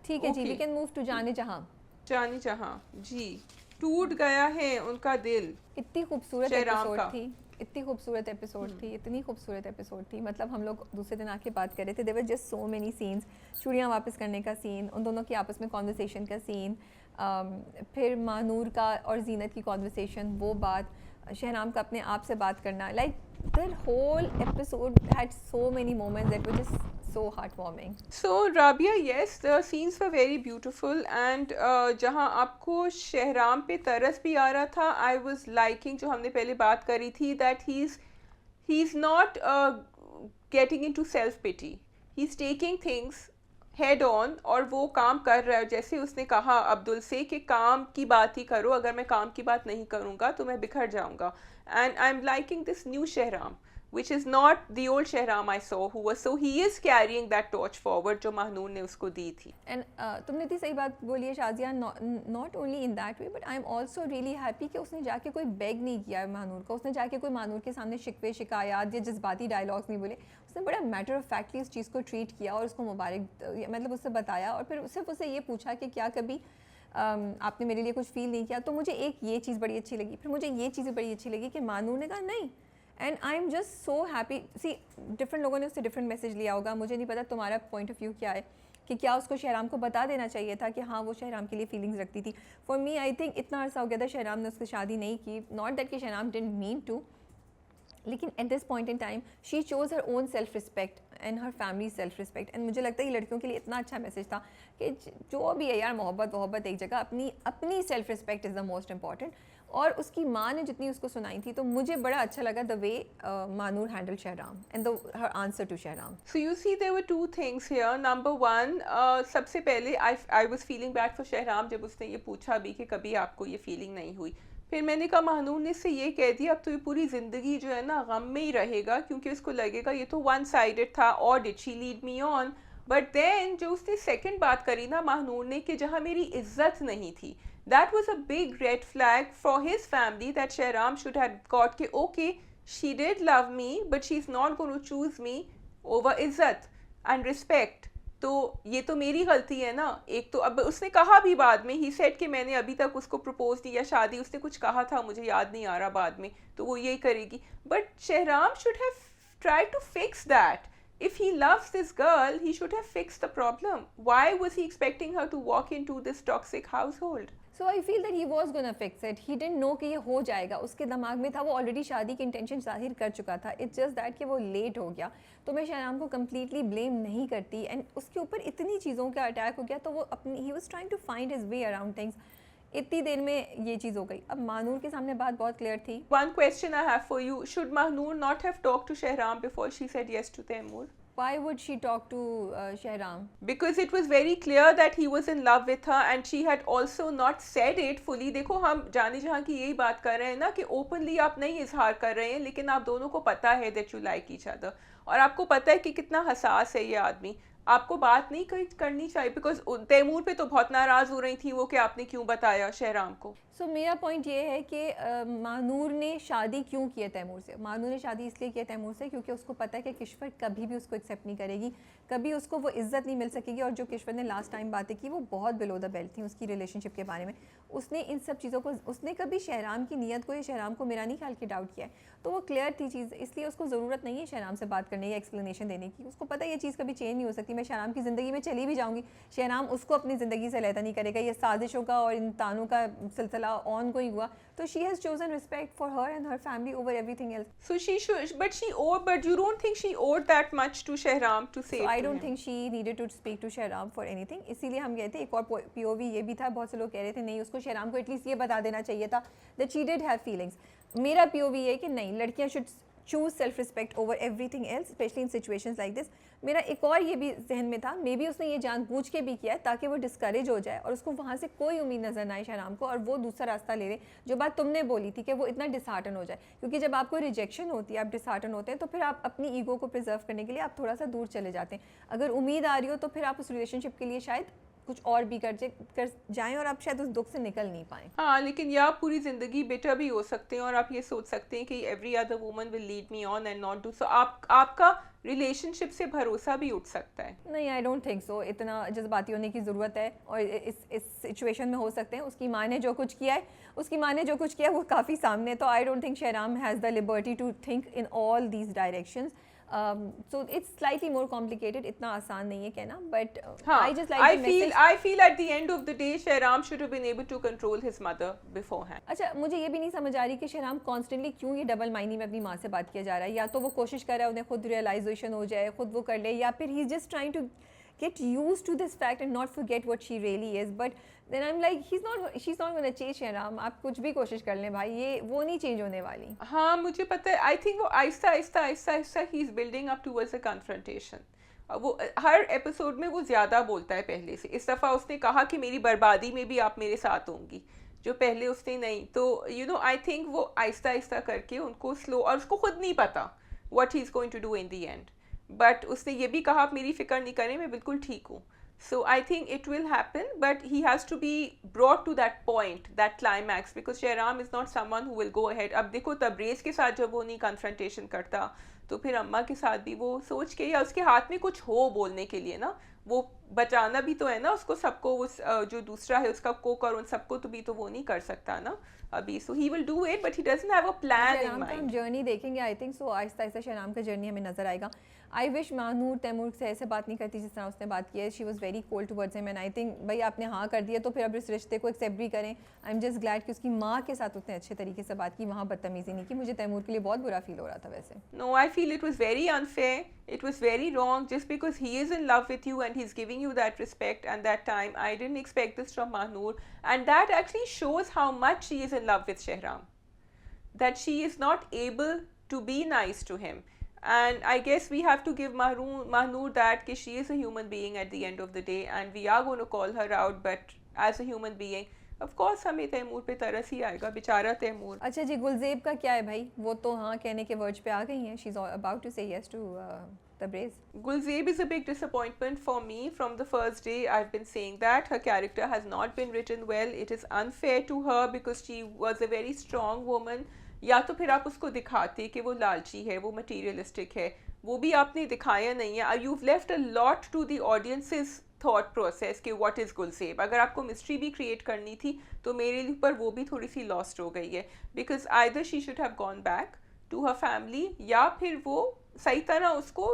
ठीक है जी, वी कैन मूव टू जाने जहाँ। जाने जहाँ जी, टूट गया है उनका दिल। इतनी खूबसूरत शहराम एपिसोड का। थी, इतनी खूबसूरत एपिसोड थी, इतनी खूबसूरत एपिसोड थी। मतलब हम लोग दूसरे दिन आके बात कर रहे थे, there were just so many scenes. चूड़ियाँ वापस करने का सीन, उन दोनों की आपस में कॉन्वर्सेशन का सीन, फिर मानूर का और जीनत की कॉन्वर्सेशन, वो बात, शहनाम का अपने आप से बात करना, like the whole episode had so many moments that were just so heartwarming. So Rabia, yes, the scenes were very beautiful, and जहाँ आपको शहराम पे तरस भी आ रहा था, I was liking, जो हमने पहले बात करी थी, that he's not getting into self pity, he's taking things head on और वो काम कर रहा है। जैसे उसने कहा अब्दुल से कि काम की बात ही करो, अगर मैं काम की बात नहीं करूँगा तो मैं बिखर जाऊँगा। And I am liking this new Shahram, which is not the old Shahram I saw, who was, so he is carrying that torch forward जो महनूर ने उसको दी थी। And तुमने इतनी सही बात बोली है Shazia, not only in that way, but I am also really happy कि उसने जाके कोई बेग नहीं किया है महनूर को, उसने जाके कोई महनूर के सामने शिकवे शिकायत या जज्बाती डायलॉग्स नहीं बोले, उसने बड़ा मैटर ऑफ फैक्टली उस चीज़ को ट्रीट किया और उसको मुबारक, मतलब उससे बताया, और फिर सिर्फ उससे ये पूछा कि क्या कभी आपने मेरे लिए कुछ फील नहीं किया। तो मुझे एक ये चीज़ बड़ी अच्छी लगी, फिर मुझे ये चीज़ बड़ी अच्छी लगी कि मानूर ने कहा नहीं, and I am just so happy. See, different लोगों ने उससे डिफरेंट मैसेज लिया होगा, मुझे नहीं पता तुम्हारा पॉइंट ऑफ व्यू क्या है, कि क्या उसको शहराम को बता देना चाहिए था कि हाँ वो शहराम के लिए फीलिंग्स रखती थी। फॉर मी आई थिंक इतना अर्सा हो गया था शहराम ने उसकी शादी नहीं की, नॉट दैट कि शहराम डिडंट मीन टू, लेकिन at this point in time she shows her own self respect and her family self respect. And मुझे लगता है ये लड़कियों के लिए इतना अच्छा मैसेज था कि जो भी है यार, मोहब्बत एक जगह, अपनी self respect is the most important. और उसकी माँ ने जितनी उसको सुनाई थी, तो मुझे बड़ा अच्छा लगा the way Manoor handle Shahram and her answer to Shahram. So you see there were two things here. Number one, सबसे पहले I was feeling bad for Shahram जब उसने ये पूछा भी कि कभी आपको ये फीलिंग नहीं हुई। फिर मैंने कहा महनूर ने इससे ये कह दिया अब तो ये पूरी ज़िंदगी जो है ना गम में ही रहेगा, क्योंकि उसको लगेगा ये तो वन साइडेड था, और did she lead me on. But then जो उसने सेकंड बात करी ना महनूर ने, कि जहाँ मेरी इज्जत नहीं थी, that was a big red flag for his family, that Shahram should have got कि okay, she did love me but she's not going to choose me over इज्जत and respect। तो ये तो मेरी गलती है ना। एक तो अब उसने कहा भी बाद में, ही सेड कि मैंने अभी तक उसको प्रपोज नहीं या शादी, उसने कुछ कहा था मुझे याद नहीं आ रहा बाद में, तो वो यही करेगी। But Shahram should have tried to fix that. If he loves this girl, he should have fixed the problem. Why was he expecting her to walk into this toxic household? So I feel that he was gonna fix it. He didn't know कि ये हो जाएगा, उसके दिमाग में था, वो already शादी की इंटेंशन जाहिर कर चुका था। It's just that कि वो लेट हो गया। तो मैं शहराम को completely blame नहीं करती, एंड उसके ऊपर इतनी चीज़ों का अटैक हो गया, तो वो अपनी he was trying to find his way around things. इतनी देर में ये चीज़ हो गई। अब मानूर के सामने बात बहुत क्लियर थी। One question I have for you: should Mahnoor not have talked to Shahram before she said yes to Taimur? Why would she talk to Shahram? Because it was very clear that he was in love with her and she had also not said it fully. देखो हम जाने जहाँ की यही बात कर रहे हैं ना कि openly आप नहीं इजहार कर रहे हैं, लेकिन आप दोनों को पता है that you like each other, और आपको पता है कि कितना हसास है ये आदमी। आपको बात नहीं करनी चाहिए, बिकॉज तैमूर पे तो बहुत नाराज हो रही थी वो कि आपने क्यों बताया शहराम को। सो मेरा पॉइंट ये है कि मानूर ने शादी क्यों की है तैमूर से। मानूर ने शादी इसलिए की है तैमूर से क्योंकि उसको पता है कि किश्वर कभी भी उसको एक्सेप्ट नहीं करेगी, कभी उसको वो इज्जत नहीं मिल सकेगी। और जो किश्वर ने लास्ट टाइम बातें की वो बहुत बिलो द बेल्ट थी उसकी रिलेशनशिप के बारे में। उसने इन सब चीज़ों को, उसने कभी शहराम की नीयत को या शहराम को मेरा नहीं ख्याल के डाउट किया है, तो वो क्लियर थी चीज़, इसलिए उसको ज़रूरत नहीं है शहराम से बात करने या एक्सप्लेनेशन देने की। उसको पता है ये चीज़ कभी चेंज नहीं हो सकती। मैं शहराम की ज़िंदगी में चली भी जाऊँगी, शहराम उसको अपनी ज़िंदगी से अलहदा नहीं करेगा। ये साजिशों का और इन तानों का सिलसिला ऑन गोइंग हुआ, तो she has chosen respect for her and her family over everything else. So she should, but you don't think she owed that much to Shahram to say? So I don't think she needed to speak to Shahram for anything. इसीलिए हम कहते हैं, एक और POV ये भी था, बहुत से लोग कह रहे थे नहीं उसको शहराम को एटलीस्ट ये बता देना चाहिए था that she did have feelings. मेरा POV है कि नहीं, लड़कियाँ should choose self respect over everything else, especially in situations like this. मेरा एक और ये भी जहन में था, मे बी उसने ये जानबूझ के भी किया है ताकि वो डिस्करेज हो जाए और उसको वहाँ से कोई उम्मीद नजर ना आए शहराम को, और वो दूसरा रास्ता ले ले। जो बात तुमने बोली थी कि वो इतना डिसहार्टन हो जाए, क्योंकि जब आपको रिजेक्शन होती है, आप डिसहार्टन होते हैं, तो फिर आप अपनी ईगो को प्रिजर्व करने के लिए आप थोड़ा सा दूर चले जाते हैं। अगर उम्मीद आ रही हो तो फिर आप उस रिलेशनशिप के लिए शायद कुछ और भी कर जाएं और आप शायद उस दुख से निकल नहीं पाएं। हाँ, लेकिन ये आप पूरी ज़िंदगी बेटर भी हो सकते हैं और आप ये सोच सकते हैं कि every other woman will lead me on and not do so. आपका रिलेशनशिप से भरोसा भी उठ सकता है। नहीं, आई डोंट थिंक सो। इतना जज्बाती होने की ज़रूरत है और इस सिचुएशन में हो सकते हैं। उसकी माँ ने जो कुछ किया है वो काफ़ी सामने है, तो I don't think Shahram has the liberty to think in all these directions. So it's slightly more complicated. इतना आसान नहीं है कहना, but I just like the message. I feel at the end of the day, Shahram should have been able to control his mother beforehand. अच्छा, मुझे ये भी नहीं समझ आ रही कि शहराम कॉन्स्टेंटली क्यों ये डबल माइनी में अपनी माँ से बात किया जा रहा है। या तो वो कोशिश कर रहा है उन्हें खुद रियलाइजेशन हो जाए, खुद वो कर ले, या फिर he is just trying to get used to this fact and not forget what she really is. But then I'm like, she's not going to change Shahram. आप कुछ भी कोशिश कर लें भाई, ये वो नहीं चेंज होने वाली। हाँ, मुझे पता है। आई थिंक वो आहिस्ता he is building up towards a confrontation. वो हर एपिसोड में वो ज़्यादा बोलता है पहले से। इस दफ़ा उसने कहा कि मेरी बर्बादी में भी आप मेरे साथ होंगी, जो पहले उसने नहीं। तो आई थिंक वो आहिस्ता करके उनको स्लो, और उसको खुद नहीं पता what he is going to do in the end, but उसने ये भी कहा आप मेरी फिक्र नहीं करें, मैं बिल्कुल ठीक हूँ। So I think it will happen, but he has to be brought to that point, that climax, because Shahram is not someone who will go ahead. अब देखो तबरेज़ के साथ जब वो नहीं कन्फ्रंटेशन करता, तो फिर अम्मा के साथ भी वो सोच के, या उसके हाथ में कुछ हो बोलने के लिए ना, वो बचाना भी तो है ना उसको, सबको, उस जो दूसरा है उसका कोक और उन सबको तो भी तो वो नहीं कर सकता ना अभी। So he will do it, but he doesn't have a plan in mind. हम जर्नी देखेंगे आई थिंक सो, आहिस्ता शहराम का जर्नी हमें नजर आएगा। आई विश मानूर तैमूर से ऐसे बात नहीं करती जिस तरह उसने बात की है। She was very cold towards him, and I think भाई आपने हाँ कर दिया तो फिर अब इस रिश्ते को एक्सेप्ट भी करें। आई एम जस्ट ग्लैड कि उसकी माँ के साथ उसने अच्छे तरीके से बात की, वहाँ बदतमीजी नहीं की। मुझे तैमूर के लिए बहुत बुरा फील हो रहा था वैसे। No, I feel it was very unfair, it was very wrong, just because he is in love with you and he's giving you that respect and that time. I didn't expect this from Mahnoor, and that actually shows how much she is in love with Shahram, that she is not able to be nice to him. And I guess we have to give Mahnoor that कि she is a human being at the end of the day, and we are going to call her out, but as a human being of course हमें तैमूर पे तरस ही आएगा, बेचारा तैमूर। अच्छा जी, गुलजेब का क्या है भाई? वो तो हाँ कहने के वर्ज पे आ गई हैं। She is about to say yes to Tabrez. Gulzeb is a big disappointment for me. From the first day I've been saying that her character has not been written well. It is unfair to her because she was a very strong woman. या तो फिर आप उसको दिखाते कि वो लालची है, वो मटीरियलिस्टिक है, वो भी आपने दिखाया नहीं है। You've left a lot to the audience's thought process कि what is गुलज़ेब। अगर आपको मिस्ट्री भी क्रिएट करनी थी तो मेरे ऊपर वो भी थोड़ी सी लॉस्ट हो गई है, because either she should have gone back to her family, या फिर वो सही तरह उसको,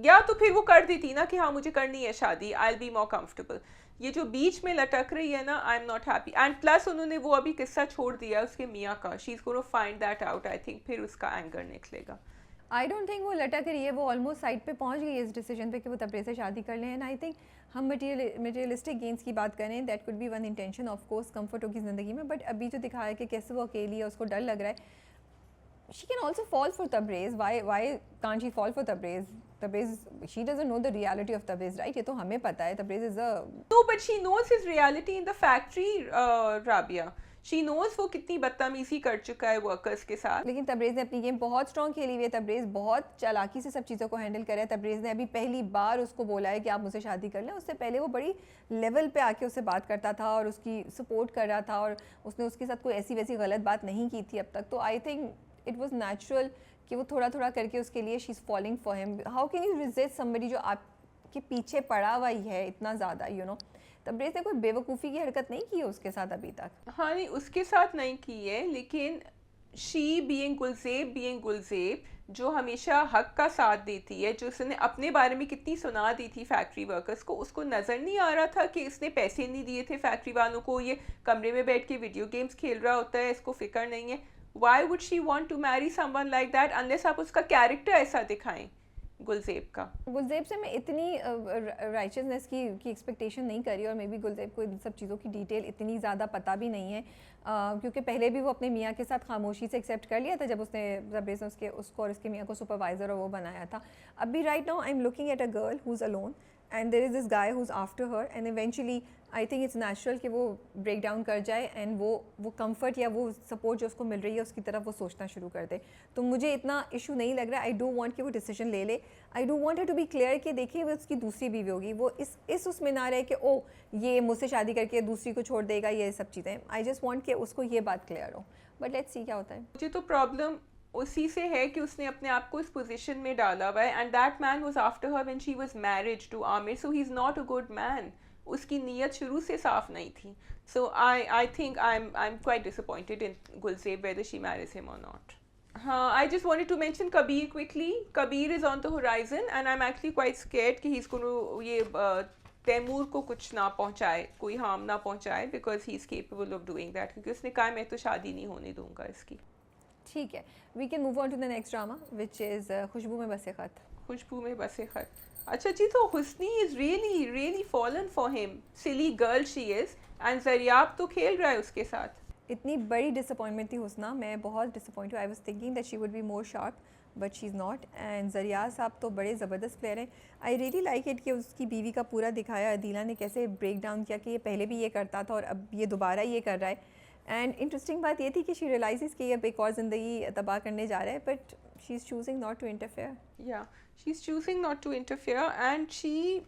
या तो फिर वो कर देती ना कि हाँ मुझे करनी है शादी, I'll be more comfortable। ये जो बीच में लटक रही है ना, I am not happy. And plus उन्होंने वो अभी किस्सा छोड़ दिया उसके मियाँ का, she is gonna find that out. I think फिर उसका एंगर निकलेगा। आई डोंट थिंक वो लटक रही है, वो ऑलमोस्ट साइड पे पहुंच गई है इस डिसीजन पे कि वो तबरेज़ से शादी कर लें। एंड आई थिंक हम मटेरियलिस्टिक गेन्स की बात करें, that could be one intention, of course comfort होगी ज़िंदगी में, बट अभी जो दिखाया है कि कैसे वो अकेली है, उसको डर लग रहा है, she can also fall for Tabriz. Why can't she fall for Tabriz? Tabriz, she doesn't know the reality of Tabriz, right? ये तो हमें पता है. Tabriz is a... No, but she knows his reality in the factory, Rabia. She knows वो कितनी बदतमीजी कर चुका है वर्कर्स के साथ. लेकिन तबरेज़ ने अपनी गेम बहुत स्ट्रॉन्ग खेली हुई है. तबरेज़ बहुत चालाकी से सब चीज़ों को हैंडल करे. तबरेज़ ने अभी पहली बार उसको बोला है कि आप मुझसे शादी कर लें. उससे पहले वो बड़ी लेवल पे आके उससे बात करता था और उसकी सपोर्ट कर रहा था और उसने उसके साथ कोई ऐसी वैसी गलत बात नहीं की थी अब तक. तो I think it was natural कि वो थोड़ा थोड़ा करके उसके लिए she is following for him. How can you reject somebody जो आपके पीछे पड़ा हुआ ही है इतना ज़्यादा, यू नो. तबरेज़ ने कोई बेवकूफ़ी की हरकत नहीं की है उसके साथ अभी तक. हाँ नहीं, उसके साथ नहीं की है, लेकिन शी बीइंग गुलज़ेब जो हमेशा हक का साथ देती है, जो उसने अपने बारे में कितनी सुना दी थी फैक्ट्री वर्कर्स को, उसको नज़र नहीं आ रहा था कि इसने पैसे नहीं दिए थे फैक्ट्री वालों को, ये कमरे में बैठ के वीडियो गेम्स खेल रहा होता है, इसको फिक्र नहीं है. Why would she want to marry someone like that unless आप उसका कैरेक्टर ऐसा दिखाएं गुलज़ेब का. गुलज़ेब से मैं इतनी राइचसनेस की एक्सपेक्टेशन नहीं करी और मे बी गुलज़ेब को इन सब चीज़ों की डिटेल इतनी ज़्यादा पता भी नहीं है, क्योंकि पहले भी वो अपने मियाँ के साथ खामोशी से एक्सेप्ट कर लिया था जब उसने तबरेज़ ने उसको और उसके मियाँ को सुपरवाइज़र और वो बनाया था. अभी right now I am looking at a girl who is alone and there is this guy who is after her and eventually I think it's natural कि वो ब्रेक डाउन कर जाए एंड वो कंफर्ट या वो सपोर्ट जो उसको मिल रही है उसकी तरफ वो सोचना शुरू कर दे. तो मुझे इतना इशू नहीं लग रहा. आई डू वांट कि वो डिसीजन ले ले. I do want her to be clear कि देखिए वो उसकी दूसरी बीवी होगी, वो उसमें ना रहे कि ओ ये मुझसे शादी करके दूसरी को छोड़ देगा, ये सब चीज़ें. आई जस्ट वांट कि उसको ये बात क्लियर हो. बट लेट्स सी क्या होता है. मुझे तो प्रॉब्लम उसी से है कि उसने अपने आप को इस पोजीशन में डाला हुआ है, and that man was after her when she was married to Aamir, so he is not a good man. उसकी नीयत शुरू से साफ नहीं थी. So I think I am quite disappointed in Gulzeb whether she marries him और नॉट. हाँ, I just wanted to mention Kabir quickly. Kabir is on the horizon and I'm actually quite scared कि he's going to ये तैमूर को कुछ ना पहुँचाए, कोई harm ना पहुँचाए, because he is capable of doing that. क्योंकि उसने कहा मैं तो शादी नहीं होने दूंगा इसकी. ठीक है, we can move on to the next drama which is खुशबू में बसे खत. खुशबू में बसे खत. अच्छा जी, तो हुस्नी is really fallen for him. Silly girl she is. And Zaryab तो खेल रहा है उसके साथ. इतनी बड़ी डिसअपॉइंटमेंट थी हुस्ना. मैं बहुत डिसअपॉइंट हूँ. I was thinking that she would be more sharp but she is not. And ज़रिया साहब तो बड़े ज़बरदस्त प्लेयर हैं. आई रियली लाइक इट कि उसकी बीवी का पूरा दिखाया अदीला ने कैसे ब्रेक डाउन किया कि ये पहले भी ये करता था और अब ये दोबारा ये कर रहा है. एंड इंटरेस्टिंग बात ये थी कि शी रियलाइजेस कि अब एक और ज़िंदगी तबाह करने जा रहा है, but she is choosing not to interfere. या she is choosing not to interfere and she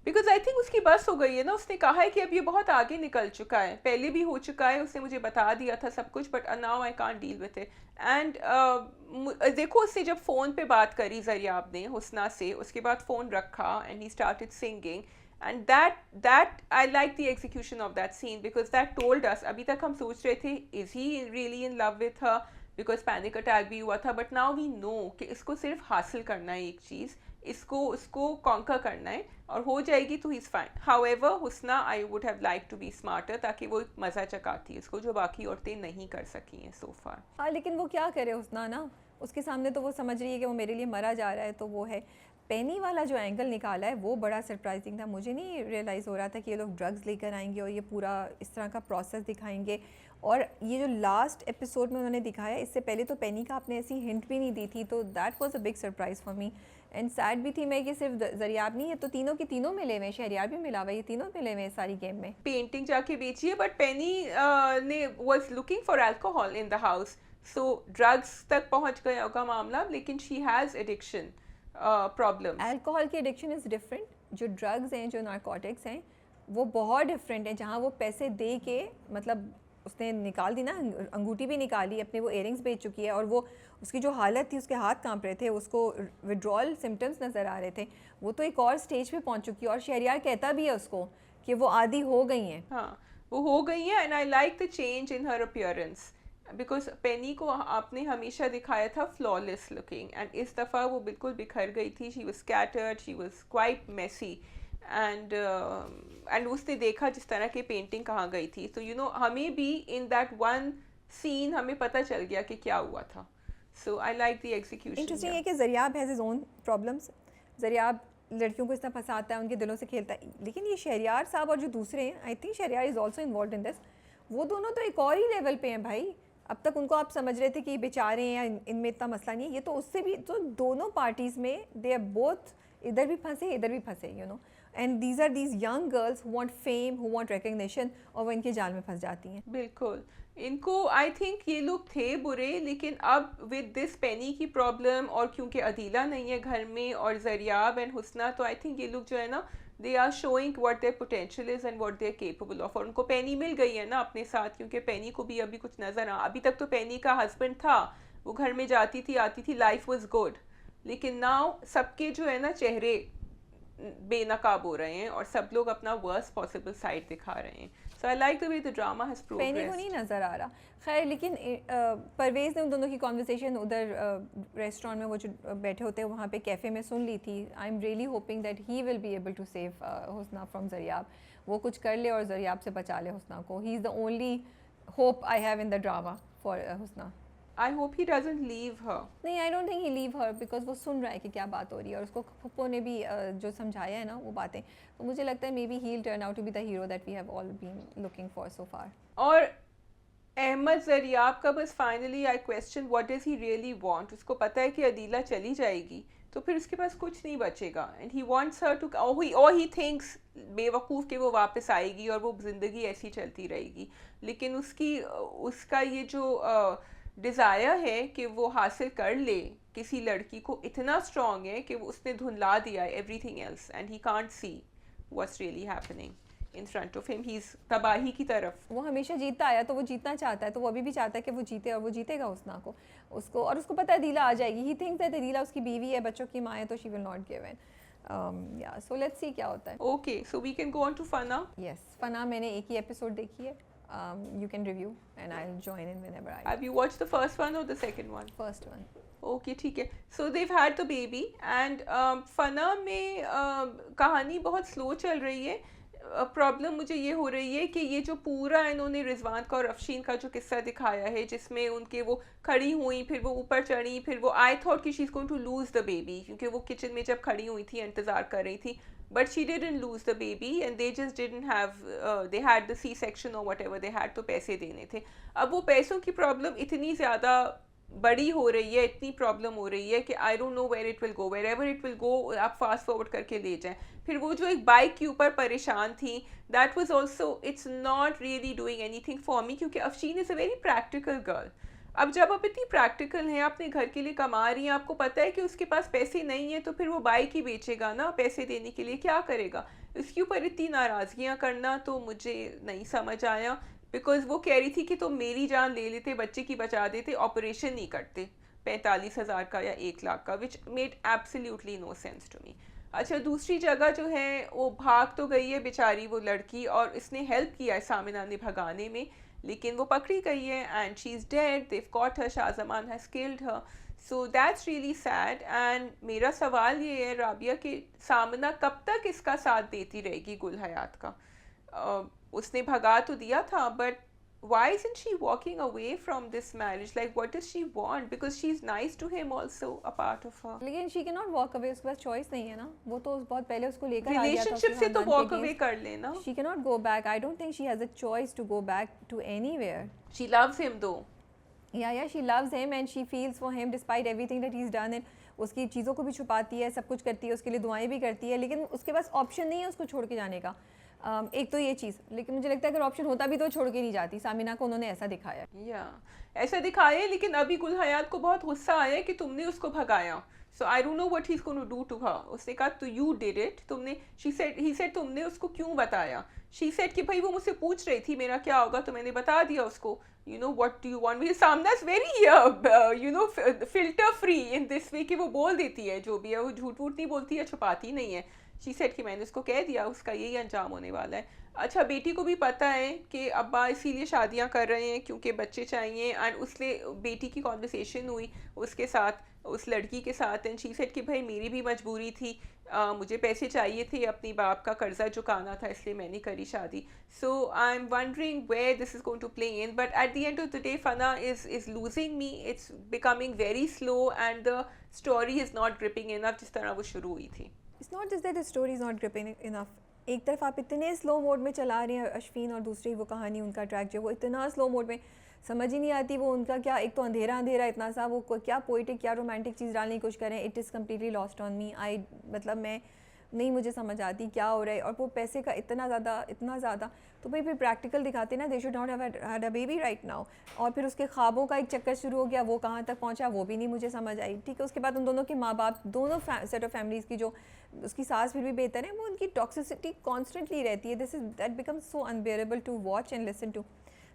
because I think उसकी बस हो गई है ना. उसने कहा है कि अब ये बहुत आगे निकल चुका है, पहले भी हो चुका है, उसने मुझे बता दिया था सब कुछ, but now I can't deal with it. And देखो, उससे जब फ़ोन पे बात करी ज़रियाब ने हुस्ना से, उसके बाद फ़ोन रखा and he started singing, and that I like the execution of that scene because that told us. अभी तक हम सोच रहे थे is he really in love with her because panic attack भी हुआ था, बट नाउ वी नो कि इसको सिर्फ हासिल करना है एक चीज़, उसको कॉन्कर करना है और हो जाएगी तो he is fine. However Husna I would have like to be smarter ताकि वो मज़ा चकाती इसको, जो बाकी औरतें नहीं कर सकी हैं सो फार. हाँ, लेकिन वो क्या करे हुस्ना ना, उसके सामने तो वो समझ रही है कि वो मेरे लिए मरा जा रहा है, तो वो है. पेनी वाला जो एंगल निकाला है वो बड़ा सरप्राइजिंग था. मुझे नहीं रियलाइज़ हो रहा था कि ये लोग ड्रग्स लेकर आएंगे और ये पूरा इस तरह का प्रोसेस दिखाएंगे. और ये जो लास्ट एपिसोड में उन्होंने दिखाया, इससे पहले तो पेनी का आपने ऐसी हिंट भी नहीं दी थी, तो that was a big surprise for me. And sad भी थी मैं कि सिर्फ ज़रियाब नहीं है, तो तीनों की तीनों मिले हुए हैं. शहरियार भी मिला हुआ है, ये तीनों मिले हुए हैं सारी गेम में. पेंटिंग जाके बेची है, बट पेनी ने was looking for alcohol in the house, so drugs तक पहुंच गया होगा मामला, लेकिन she has addiction problem. Alcohol की एडिक्शन इज़ डिफरेंट. जो ड्रग्स हैं, जो नारकोटिक्स हैं, वो बहुत डिफरेंट है. जहाँ वो पैसे दे के, मतलब उसने निकाल दी ना, अंगूठी भी निकाली, अपने वो इयरिंग्स बेच चुकी है, और वो उसकी जो हालत थी, उसके हाथ कांप रहे थे, उसको विड्रॉल सिम्टम्स नज़र आ रहे थे. वो तो एक और स्टेज पे पहुंच चुकी है, और शहरियार कहता भी है उसको कि वो आदी हो गई हैं. हाँ, वो हो गई है. And I like the change in her appearance because Penny को आपने हमेशा दिखाया था फ्लॉलेस लुकिंग, एंड इस दफ़ा वो बिल्कुल बिखर गई थी. She was scattered, she was quite messy, and उसने देखा जिस तरह की पेंटिंग कहाँ गई थी. तो यू नो, हमें भी इन दैट वन सीन हमें पता चल गया कि क्या हुआ था. So I like the execution. Interesting है कि Zariyab has his own problems. Zariyab लड़कियों को इस तरह फंसाता है, उनके दिलों से खेलता है, लेकिन ये शहरियार साहब और जो दूसरे हैं, I think Shahryar is also involve in this, वो दोनों तो एक और ही लेवल पे हैं भाई. अब तक उनको आप समझ रहे थे कि बेचारे हैं या इनमें इतना मसला नहीं है, ये तो उससे भी तो दोनों पार्टीज़ में दे आर बोथ, इधर भी फंसे इधर भी फंसे, you know, and these are these young girls who want fame, who want recognition, और वो इनके जाल में फंस जाती हैं। बिल्कुल, इनको आई थिंक ये लोग थे बुरे, लेकिन अब विद दिस पेनी की प्रॉब्लम और क्योंकि अदीला नहीं है घर में और ज़रियाब एंड हुस्ना, तो आई थिंक ये लोग जो है ना they are showing what their potential is and what they are capable of. और उनको पेनी मिल गई है ना अपने साथ, क्योंकि पेनी को भी अभी कुछ नज़र आ, अभी तक तो पेनी का हस्बैंड था, वो घर में जाती थी आती थी, लाइफ वाज गुड, लेकिन नाउ सबके जो है ना चेहरे बेनकाब हो रहे हैं और सब लोग अपना वर्स्ट पॉसिबल साइड दिखा रहे हैं। So I like the way the drama has Penny को नहीं प्रोग्रेस्ड। नज़र आ रहा। खैर, लेकिन परवेज़ ने उन दोनों की कॉन्वर्सेशन उधर रेस्टोरेंट में वो जो बैठे होते हैं वहाँ पे कैफ़े में सुन ली थी। I am really hoping that he will be able to save Husna from Zariyab, वो कुछ कर ले और ज़रियाब से बचा ले हुस्ना को। He is the only hope I have in the drama for Husna. I hope he doesn't leave her. नहीं, I don't think he leave her, because वो सुन रहा है कि क्या बात हो रही है और उसको फुप्पो ने भी जो समझाया है ना वो बातें, तो मुझे लगता है maybe he will turn out to be the hero that we have all been looking for so far. और अहमद ज़रियाब का बस finally I question what does he really want. उसको पता है कि अदीला चली जाएगी तो फिर उसके पास कुछ नहीं बचेगा, and he wants her to, और ही थिंक्स बेवकूफ़ कि वो वापस आएगी और वो ज़िंदगी ऐसी चलती रहेगी। लेकिन उसका ये जो डिज़ायर है कि वो हासिल कर ले किसी लड़की को, इतना स्ट्रॉन्ग है कि वो उसने धुंधला दिया है everything else, and he can't see what's really happening in front of him. He is तबाही की तरफ। वो हमेशा जीतता आया तो वो जीतना चाहता है, तो वो अभी भी चाहता है कि वो जीते और वो जीतेगा हुस्ना को, उसको, और उसको पता है अदीला आ जाएगी। ही थिंक्स दैट अदीला उसकी बीवी है, बच्चों की माँ है, तो she will not give in. या सो लेट्स सी क्या होता है। Okay, so we can go on to Fana. Yes, Fana मैंने एक ही एपिसोड देखी है। You can review and I will join in whenever I. Have you watched the first one और the second one? First one. Okay, ठीक है। So Dev had the baby and Fana में कहानी बहुत स्लो चल रही है। प्रॉब्लम मुझे ये हो रही है कि ये जो पूरा इन्होंने रिजवान का और अफशीन का जो किस्सा दिखाया है, जिसमें उनके वो खड़ी हुई, फिर वो ऊपर चढ़ी, फिर वो आई थॉट कि she is going to lose the baby, क्योंकि वो किचन में जब खड़ी हुई थी इंतज़ार कर रही थी, but she didn't lose the baby and they just didn't have, they had the C section और व्हाटएवर दे हैड, तो पैसे देने थे। अब वो पैसों की प्रॉब्लम इतनी ज़्यादा बड़ी हो रही है, इतनी प्रॉब्लम हो रही है कि I don't know where it will go, wherever it will go आप फास्ट फॉरवर्ड करके ले जाएं। फिर वो जो एक बाइक के ऊपर परेशान थी, that was also, it's not really doing anything for me, क्योंकि Afsheen is a very practical girl. अब जब आप इतनी प्रैक्टिकल हैं, अपने घर के लिए कमा रही हैं, आपको पता है कि उसके पास पैसे नहीं है, तो फिर वो बाइक ही बेचेगा ना पैसे देने के लिए, क्या करेगा? इसके ऊपर इतनी नाराज़गियाँ करना तो मुझे नहीं समझ आया, बिकॉज वो कह रही थी कि तुम मेरी जान ले लेते, बच्चे की बचा देते, ऑपरेशन नहीं करते 45,000 का या 1 लाख का, which made absolutely no sense to me. अच्छा, दूसरी जगह जो है वो भाग तो गई है बेचारी वो लड़की, और इसने हेल्प किया है सामिना ने भगाने में, लेकिन वो पकड़ी गई है and she is dead, they caught her, Shahzaman has killed her, so that's really sad. And मेरा सवाल ये है राबिया कि सामिना कब तक इसका साथ देती रहेगी गुल हयात का? उसने भगा तो दिया था, but why isn't she walking away from this marriage? Like, what does she want? Because she's nice to him also, a part of her. लेकिन she can not walk away, उसके पास चॉइस नहीं है ना, वो तो बहुत पहले उसको लेकर आ गया था Relationship से तो walk away कर लेना। She can not go back. I don't think she has a choice to go back to anywhere. She loves him though. या she loves him and she feels for him despite everything that he is done, and उसकी चीज़ों को भी छुपाती है, सब कुछ करती है, उसके लिए दुआएं भी करती है, लेकिन उसके पास ऑप्शन नहीं है उसको छोड़ के जाने का। एक तो ये चीज़, लेकिन मुझे लगता है अगर ऑप्शन होता भी तो छोड़ के नहीं जाती। सामिना को उन्होंने ऐसा दिखाया। ऐसा दिखाया है, लेकिन अभी गुल हयात को बहुत गुस्सा आया है कि तुमने उसको भगाया। So I don't know what he is going to do to her. उसने कहा तो यू डिड इट, तुमने, ही सेड तुमने उसको क्यों बताया? शी सेड कि भाई वो मुझसे पूछ रही थी मेरा क्या होगा, तो मैंने बता दिया उसको। You know what do you want me? Samna's very you know filter free in this way कि वो बोल देती है जो भी है, वो झूठ वूठ नहीं बोलती है, छुपाती नहीं है। शी सेड कि मैंने उसको कह दिया उसका यही अंजाम होने वाला है। अच्छा, बेटी को भी पता है कि अब्बा इसीलिए शादियां कर रहे हैं क्योंकि बच्चे चाहिए, एंड उसने बेटी की कॉन्वर्सेशन हुई उसके साथ, उस लड़की के साथ, एंड शी सेड कि भाई मेरी भी मजबूरी थी, मुझे पैसे चाहिए थे, अपनी बाप का कर्जा चुकाना था, इसलिए मैंने करी शादी। So I am wondering where this is going to play in, but at the end of the day Fana is losing me, it's becoming very slow and the story is not gripping enough जिस तरह वो शुरू हुई थी। It's not just that the story is not gripping enough. एक तरफ आप इतने स्लो मोड में चला रहे हैं अश्विन, और दूसरी वो कहानी उनका ट्रैक जो वो इतना स्लो मोड में समझ ही नहीं आती वो उनका क्या, एक तो अंधेरा अंधेरा इतना सा, वो क्या पोइटिक क्या रोमांटिक चीज़ डालने की कोशिश करें, it is completely lost on me. मतलब मैं नहीं, मुझे समझ आती क्या हो रहा है। और वो पैसे का इतना ज़्यादा, तो भाई फिर प्रैक्टिकल दिखाते ना, they should not have had a baby right now. और फिर उसके ख्वाबों का एक चक्कर शुरू हो गया, वो कहाँ तक पहुँचा वो भी नहीं मुझे समझ आई। ठीक है, उसके बाद उन दोनों के माँ बाप, दोनों सेट ऑफ फैमिलीज़ की, जो उसकी सास फिर भी बेहतर है, वो उनकी टॉक्सिसिटी कॉन्स्टेंटली रहती है। That becomes so unbearable to watch and listen to.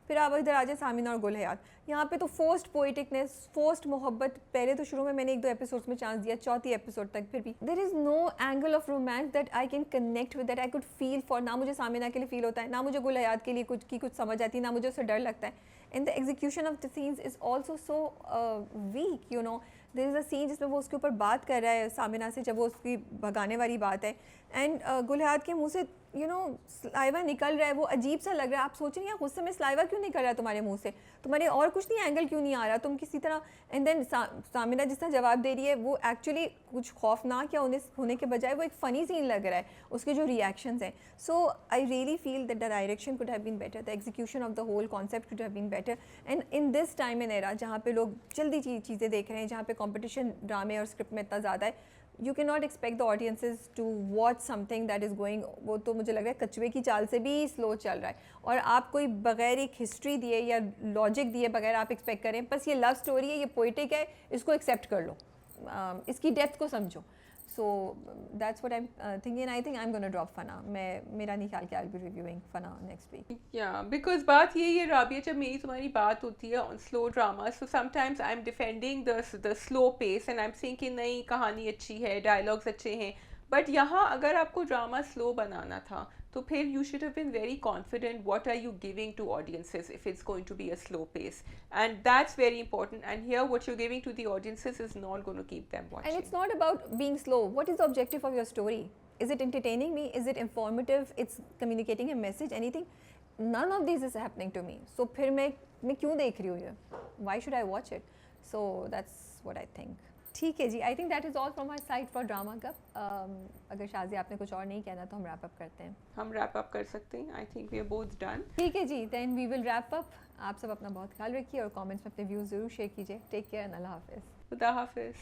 फिर आप इधर आ जाए सामिना और गुल हयात, यहाँ पे तो फोर्स्ड पोइटिकनेस, फोर्स्ड मोहब्बत। पहले तो शुरू में मैंने 1-2 एपिसोड्स में चांस दिया, चौथी एपिसोड तक फिर भी there is no angle of romance that I can connect with, that I could feel for. ना मुझे सामिना के लिए फील होता है, ना मुझे गुल हयात के लिए कुछ समझ आती है, ना मुझे उससे डर लगता है। And the execution of the scenes is also so weak, you know. There is a scene जिसमें वो उसके ऊपर बात कर रहा है सामिना से, जब वो उसकी भगाने वाली बात है, एंड गुल हयात के मुँह से यू नो सलाइवा निकल रहा है, वो अजीब सा लग रहा है। आप सोच रही हैं गुस्से में सलाइवा क्यों निकल रहा है तुम्हारे मुंह से, तुम्हारे और कुछ नहीं एंगल क्यों नहीं आ रहा, तुम किसी तरह। एंड देन सामिना जिस तरह जवाब दे रही है, वो एक्चुअली कुछ खौफनाक या होने के बजाय वो एक फ़नी सीन लग रहा है, उसके जो रिएक्शंस हैं। So I really feel that the direction could have been better, the execution of the whole concept could have been better. And in this time and era जहाँ पे लोग जल्दी चीज़ें देख रहे हैं, जहाँ पे कॉम्पिटिशन ड्रामे और स्क्रिप्ट में इतना ज़्यादा है, you cannot expect the audiences to watch something that is going, वो तो मुझे लग रहा है कछुए की चाल से भी स्लो चल रहा है। और आप कोई बगैर एक हिस्ट्री दिए या लॉजिक दिए बगैर आप एक्सपेक्ट करें, बस ये लव स्टोरी है, ये पोइटिक है, इसको एक्सेप्ट कर लो, इसकी डेप्थ को समझो। So that's what I am thinking. I think I am gonna drop Fana. मेरा नहीं ख्याल कि I will be reviewing Fana next week. या बिकॉज बात यही है राबिया, जब मेरी तुम्हारी बात होती है on slow drama, so sometimes I am defending the slow pace and I am saying कि नहीं, कहानी अच्छी है, डायलॉग्स अच्छे हैं, बट यहाँ अगर आपको ड्रामा स्लो बनाना था तो फिर you should have been very confident what are you giving to audiences if it's going to be a slow pace, and that's very important. And here what you giving to the audiences is not going to keep them watching. And it's not about being slow. What is the objective of your story? Is it entertaining me? Is it informative? It's communicating a message? Anything? None of these is happening to me. So फिर मैं क्यों देख रही हूँ ये? Why should I watch it? So that's what I think. ठीक है जी, I think that is all from my side for drama cup. अगर शाजी आपने कुछ और नहीं कहना तो हम रैप अप करते हैं। हम रैप अप कर सकते हैं। I think we are both done. ठीक है जी, then we will wrap up. आप सब अपना बहुत ख्याल रखिए और कमेंट्स में अपने व्यूज़ ज़रूर शेयर कीजिए। टेक केयर, अल्लाह हाफिज़। खुदा हाफिज़।